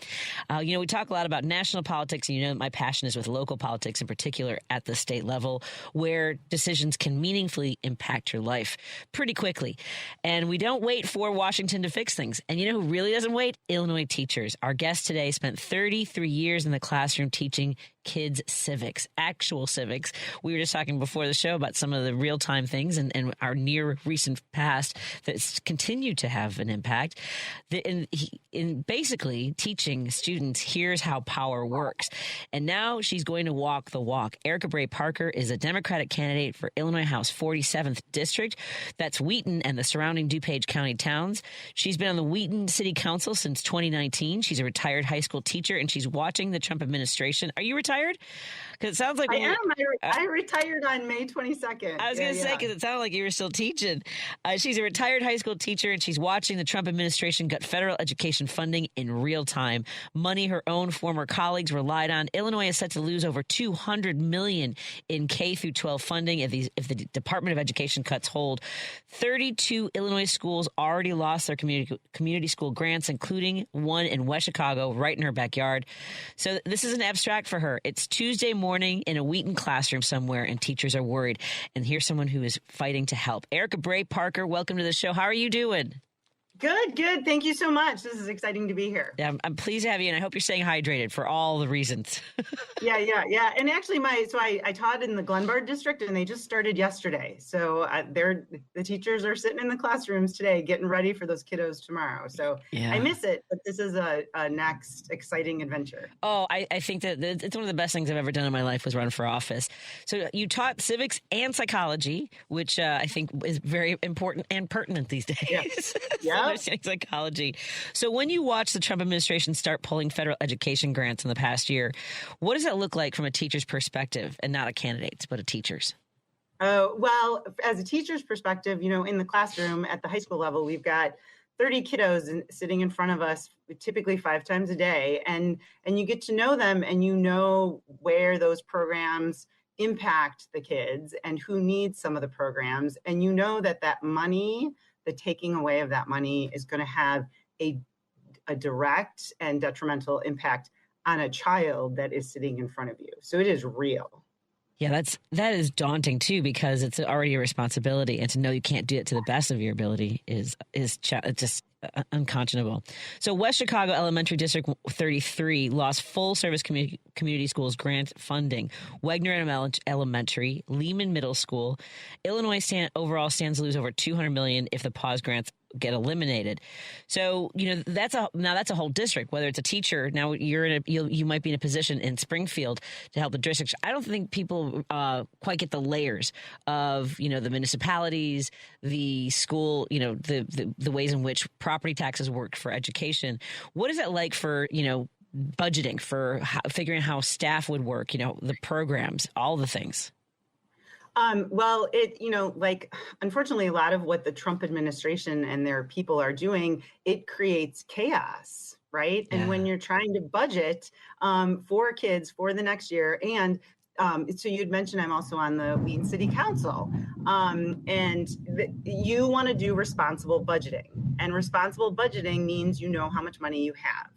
We talk a lot about national politics, and you know that my passion is with local politics, in particular at the state level, where decisions can meaningfully impact your life pretty quickly. And we don't wait for Washington to fix things. And you know who really doesn't wait? Illinois teachers. Our guest today spent 33 years in the classroom teaching kids' civics, actual civics. We were just talking before the show about some of the real-time things and our near recent past that's continued to have an impact. In basically teaching students, here's how power works. And now she's going to walk the walk. Erica Bray Parker is a Democratic candidate for Illinois House 47th District. That's Wheaton and the surrounding DuPage County towns. She's been on the Wheaton City Council since 2019. She's a retired high school teacher, and she's watching the Trump administration. Are you retired? Because it sounds like I am. I retired on May 22nd. I was going to say, because it sounded like you were still teaching. She's a retired high school teacher, and she's watching the Trump administration gut federal education funding in real time. Money her own former colleagues relied on. Illinois is set to lose over $200 million in K through 12 funding if the Department of Education cuts hold. 32 Illinois schools already lost their community school grants, including one in West Chicago, right in her backyard. So this isn't abstract for her. It's Tuesday morning in a Wheaton classroom somewhere, and teachers are worried. And here's someone who is fighting to help. Erica Bray Parker, welcome to the show. How are you doing? Good. Thank you so much. This is exciting to be here. Yeah, I'm pleased to have you, and I hope you're staying hydrated for all the reasons. Yeah. And actually, I taught in the Glenbard district, and they just started yesterday. So the teachers are sitting in the classrooms today, getting ready for those kiddos tomorrow. So I miss it, but this is a next exciting adventure. Oh, I think that it's one of the best things I've ever done in my life was run for office. So you taught civics and psychology, which I think is very important and pertinent these days. Yeah. Understanding psychology. So when you watch the Trump administration start pulling federal education grants in the past year, what does that look like from a teacher's perspective, and not a candidate's, but a teacher's? Well, as a teacher's perspective, in the classroom at the high school level, we've got 30 kiddos sitting in front of us, typically 5 times a day. And you get to know them, and you know where those programs impact the kids and who needs some of the programs. And you know that money, the taking away of that money, is going to have a direct and detrimental impact on a child that is sitting in front of you. So it is real. Yeah, that is daunting too, because it's already a responsibility, and to know you can't do it to the best of your ability is just unconscionable. So West Chicago Elementary District 33 lost full service community schools grant funding. Wagner Elementary, Lehman Middle School, Illinois overall stands to lose over $200 million if the pause grants get eliminated. So, that's a whole district, whether it's a teacher. Now you might be in a position in Springfield to help the district. I don't think people quite get the layers of, the municipalities, the school, the ways in which property taxes work for education. What is it like for, budgeting, for figuring out how staff would work, the programs, all the things? Well, unfortunately, a lot of what the Trump administration and their people are doing, it creates chaos, right? Yeah. And when you're trying to budget for kids for the next year, and so you'd mentioned I'm also on the Wheaton City Council, and you want to do responsible budgeting. And responsible budgeting means you know how much money you have.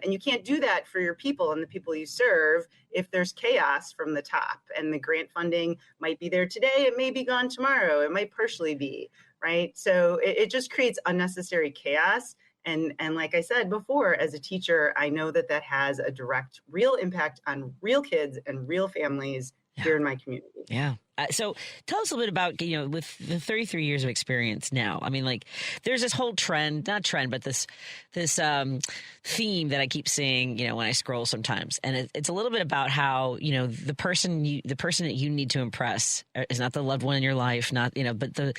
And you can't do that for your people and the people you serve if there's chaos from the top, and the grant funding might be there today, it may be gone tomorrow, it might partially be, right? So it just creates unnecessary chaos. And like I said before, as a teacher, I know that has a direct, real impact on real kids and real families here in my community. Yeah. So tell us a little bit about, with the 33 years of experience now. I mean, there's this whole trend, not trend, but this theme that I keep seeing, when I scroll sometimes. And it's a little bit about how, the person that you need to impress is not the loved one in your life, not, but the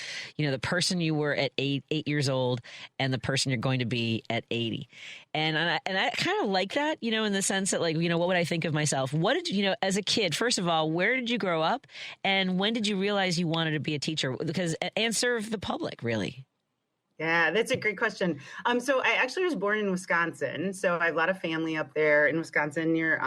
person you were at 8 years old and the person you're going to be at 80. And I kind of like that, in the sense that, what would I think of myself? What did you, as a kid, first of all, where did you grow up? And when did you realize you wanted to be a teacher? And serve the public, really? Yeah, that's a great question. So I actually was born in Wisconsin. So I have a lot of family up there in Wisconsin near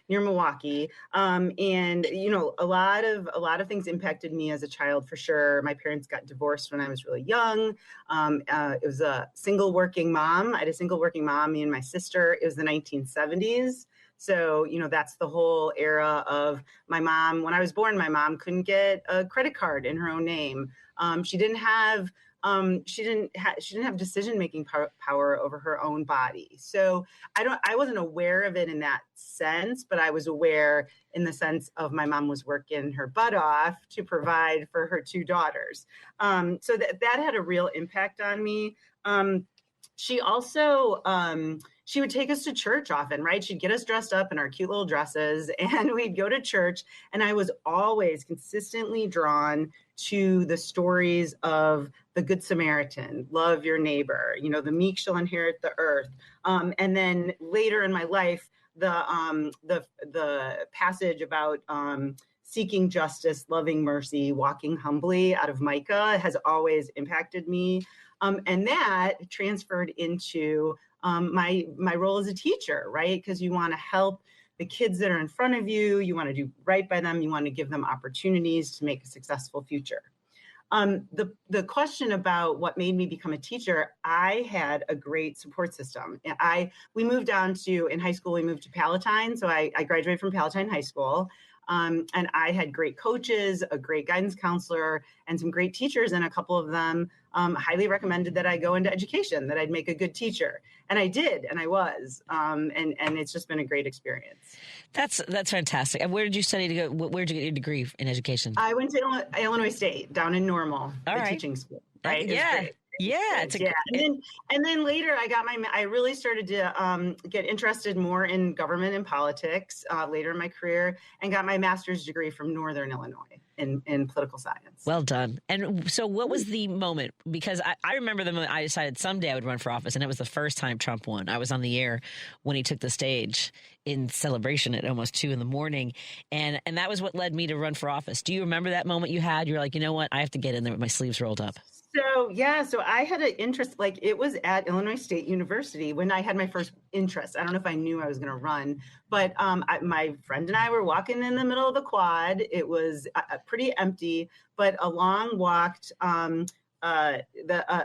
Milwaukee. And a lot of things impacted me as a child, for sure. My parents got divorced when I was really young. It was a single working mom. I had a single working mom, me and my sister. It was the 1970s. So, that's the whole era of my mom. When I was born, my mom couldn't get a credit card in her own name. She didn't have she didn't have decision-making power over her own body. So I wasn't aware of it in that sense, but I was aware in the sense of my mom was working her butt off to provide for her 2 daughters. So that had a real impact on me. She also, she would take us to church often, right? She'd get us dressed up in our cute little dresses and we'd go to church. And I was always consistently drawn to the stories of the Good Samaritan, love your neighbor, the meek shall inherit the earth. And then later in my life, the passage about seeking justice, loving mercy, walking humbly out of Micah has always impacted me. And that transferred into my role as a teacher, right? Because you want to help the kids that are in front of you. You want to do right by them. You want to give them opportunities to make a successful future. The question about what made me become a teacher, I had a great support system. We moved down to, in high school, we moved to Palatine. So I graduated from Palatine High School. And I had great coaches, a great guidance counselor, and some great teachers. And a couple of them highly recommended that I go into education, that I'd make a good teacher. And I did, and I was. And it's just been a great experience. That's fantastic. And where did you study to go? Where did you get your degree in education? I went to Illinois State, down in Normal, teaching school. Right? Yeah. Yeah, and then later I really started to get interested more in government and politics later in my career, and got my master's degree from Northern Illinois in political science. Well done. And so what was the moment? Because I remember the moment I decided someday I would run for office, and it was the first time Trump won. I was on the air when he took the stage in celebration at almost 2 a.m. And that was what led me to run for office. Do you remember that moment you had? You're like, you know what? I have to get in there with my sleeves rolled up. So I had an interest, like it was at Illinois State University when I had my first interest. I don't know if I knew I was going to run, but my friend and I were walking in the middle of the quad. It was pretty empty, but along walked a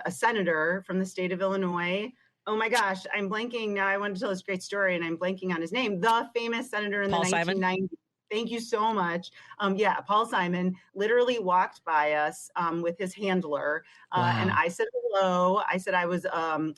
senator from the state of Illinois. Oh my gosh, I'm blanking now. I wanted to tell this great story and I'm blanking on his name. The famous senator in Paul the 1990s. Simon? Thank you so much. Paul Simon literally walked by us with his handler. And I said hello. I said I was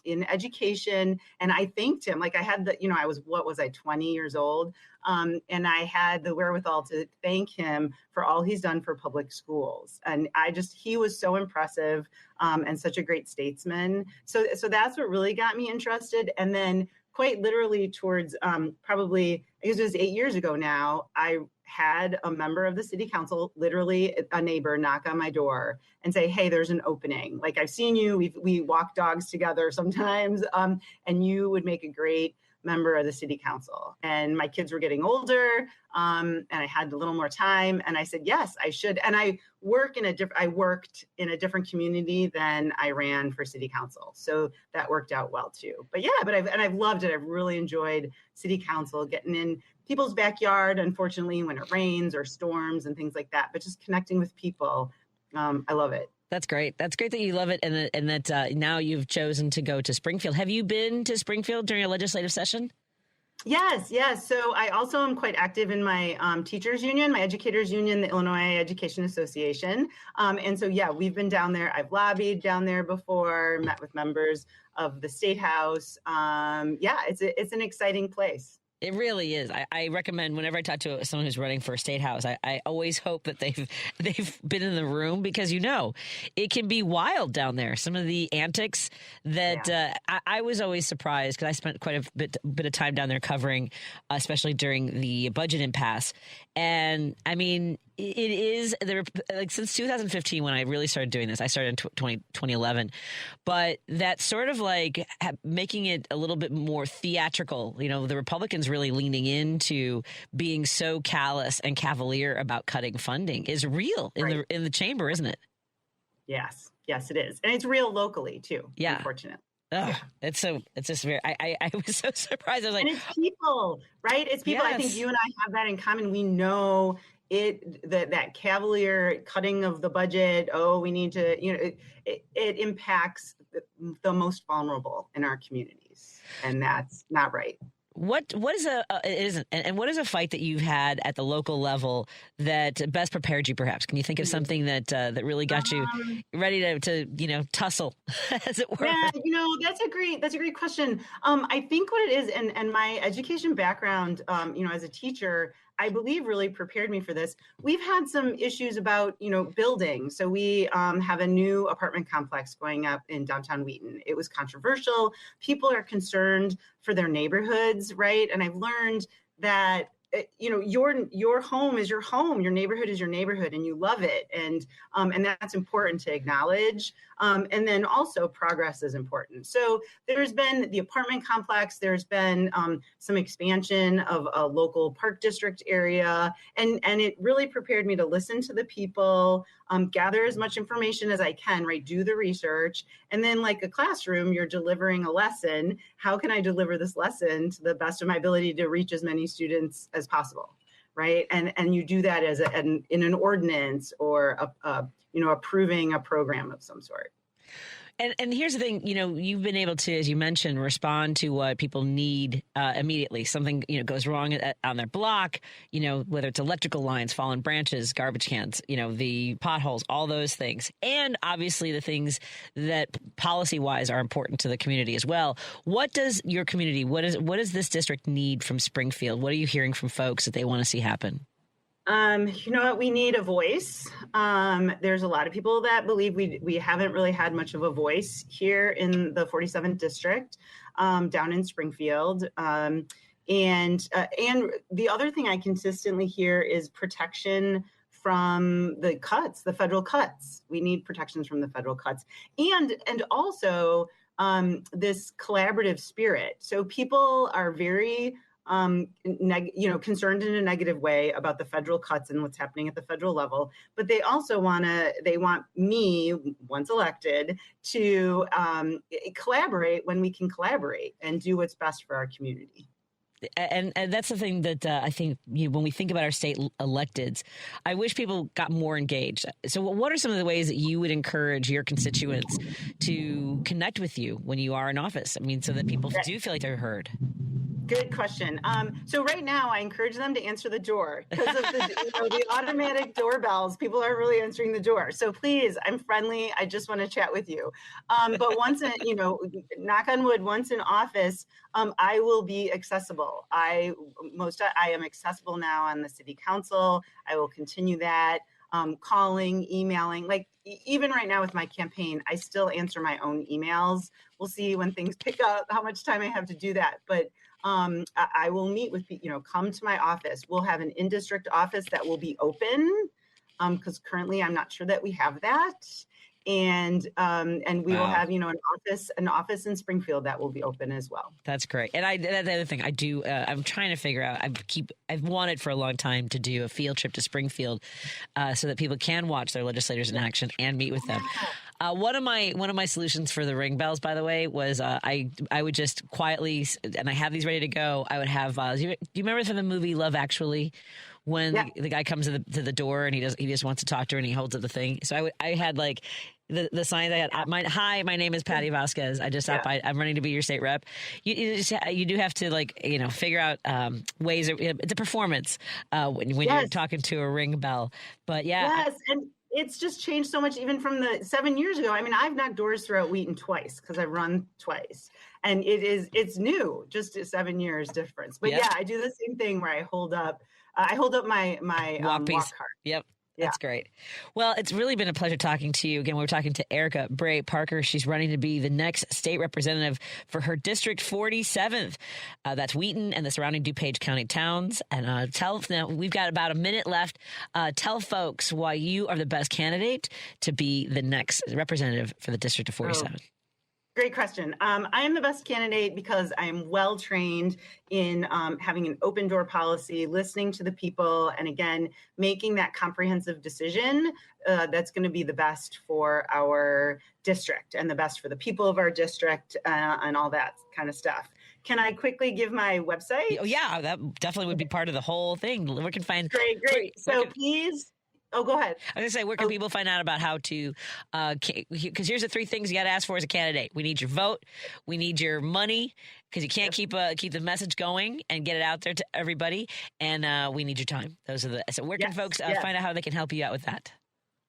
in education, and I thanked him. Like I had I was 20 years old. And I had the wherewithal to thank him for all he's done for public schools. And he was so impressive and such a great statesman. So that's what really got me interested. And then quite literally towards probably, I guess it was 8 years ago now, I had a member of the city council, literally a neighbor, knock on my door and say, hey, there's an opening. Like, I've seen you, we walk dogs together sometimes, and you would make a great member of the city council. And my kids were getting older, and I had a little more time. And I said, yes, I should. And I worked in a different community than I ran for city council. So that worked out well too. But I've loved it. I've really enjoyed city council, getting in people's backyard, unfortunately, when it rains or storms and things like that, but just connecting with people. I love it. That's great. That's great that you love it, and that now you've chosen to go to Springfield. Have you been to Springfield during a legislative session? Yes. So I also am quite active in my teachers union, my educators union, the Illinois Education Association. And so, we've been down there. I've lobbied down there before, met with members of the State House. It's an exciting place. It really is. I recommend whenever I talk to someone who's running for a state house, I always hope that they've been in the room, because it can be wild down there. Some of the antics that I was always surprised, because I spent quite a bit of time down there covering, especially during the budget impasse. And I mean, it is there, like, since 2015 when I really started doing this. I started in 2011, but that sort of like making it a little bit more theatrical. The Republicans really leaning into being so callous and cavalier about cutting funding is real in the chamber, isn't it? Yes, it is, and it's real locally too. Yeah, unfortunately. It's just very, I was so surprised. I was like, and it's people, right? It's people. Yes. I think you and I have that in common. We know that cavalier cutting of the budget. Oh, we need to, it impacts the most vulnerable in our communities, and that's not right. What is what is a fight that you've had at the local level that best prepared you? Perhaps can you think of something that that really got you ready to tussle, as it were? Yeah, that's a great question. I think what it is, and my education background, as a teacher, I believe really prepared me for this. We've had some issues about, building. So we have a new apartment complex going up in downtown Wheaton. It was controversial. People are concerned for their neighborhoods, right? And I've learned that your home is your home, your neighborhood is your neighborhood, and you love it, and that's important to acknowledge. And then also progress is important. So there's been the apartment complex, there's been some expansion of a local park district area, and it really prepared me to listen to the people, gather as much information as I can, right? Do the research, and then like a classroom, you're delivering a lesson. How can I deliver this lesson to the best of my ability to reach as many students as possible, right? And you do that in an ordinance or approving a program of some sort. And here's the thing, you've been able to, as you mentioned, respond to what people need immediately. Something, goes wrong on their block, whether it's electrical lines, fallen branches, garbage cans, the potholes, all those things. And obviously the things that policy-wise are important to the community as well. What does your community, what does this district need from Springfield? What are you hearing from folks that they want to see happen? You know what? We need a voice. There's a lot of people that believe we haven't really had much of a voice here in the 47th district, down in Springfield. And the other thing I consistently hear is protection from the cuts, the federal cuts. We need protections from the federal cuts, and also this collaborative spirit. So people are very concerned in a negative way about the federal cuts and what's happening at the federal level, but they also want me, once elected, to collaborate when we can collaborate and do what's best for our community. And that's the thing that I think when we think about our state electeds, I wish people got more engaged. So what are some of the ways that you would encourage your constituents to connect with you when you are in office? I mean, so that people do feel like they're heard. Good question. So right now, I encourage them to answer the door because of the automatic doorbells. People are really answering the door. So please, I'm friendly. I just want to chat with you. But once, knock on wood, once in office, I will be accessible. I am accessible now on the city council. I will continue that. Calling, emailing, like even right now with my campaign, I still answer my own emails. We'll see when things pick up, how much time I have to do that. But I will meet with people, come to my office. We'll have an in-district office that will be open because currently I'm not sure that we have that. And we will have, an office in Springfield that will be open as well. That's great. And the other thing I do, I'm trying to figure out, I've wanted for a long time to do a field trip to Springfield so that people can watch their legislators in action and meet with them. One of my solutions for the ring bells, by the way, was I would just quietly, and I have these ready to go. I would have, do you remember from the movie Love Actually? When the guy comes to the door and he just wants to talk to her and he holds up the thing. So I had like the signs I had. Hi, my name is Patti Vasquez. I just stopped by. I'm running to be your state rep. You do have to figure out ways. It's a performance when you're talking to a ring bell. But yes, and it's just changed so much even from the 7 years ago. I mean, I've knocked doors throughout Wheaton twice because I've run twice, and it's new, just 7 years difference. But I do the same thing where I hold up my walk cart. Yep. That's great. Well, it's really been a pleasure talking to you. Again, we're talking to Erica Bray Parker. She's running to be the next state representative for her District 47th. That's Wheaton and the surrounding DuPage County towns. And now we've got about a minute left. Tell folks why you are the best candidate to be the next representative for the District of 47. Great question. I am the best candidate because I am well trained in having an open door policy, listening to the people, and again, making that comprehensive decision that's going to be the best for our district and the best for the people of our district and all that kind of stuff. Can I quickly give my website? Oh, yeah, that definitely would be part of the whole thing. We can find great. So please Oh, go ahead. I was going to say, where can people find out about how to, because here's the 3 things you got to ask for as a candidate. We need your vote. We need your money, because you can't keep the message going and get it out there to everybody. And we need your time. Those are so where can folks find out how they can help you out with that?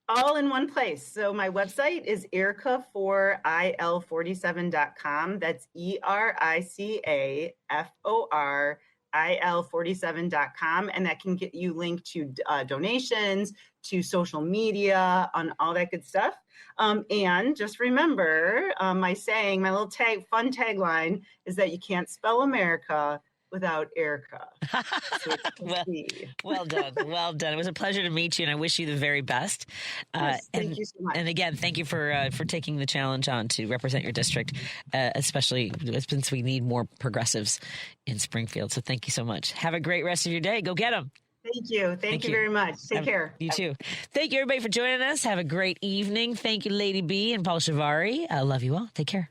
All in one place. So my website is ericaforil47.com. That's ERICAFORIL47.com. And that can get you linked to donations, to social media, on all that good stuff. And just remember my little fun tagline is that you can't spell America without Erica. So well done. Well done. It was a pleasure to meet you, and I wish you the very best. Yes, thank you so much. And again, thank you for taking the challenge on to represent your district, especially since we need more progressives in Springfield. So thank you so much. Have a great rest of your day. Go get them. Thank you. Thank you very much. Take care. You too. Thank you, everybody, for joining us. Have a great evening. Thank you, Lady B and Paul Shivari. I love you all. Take care.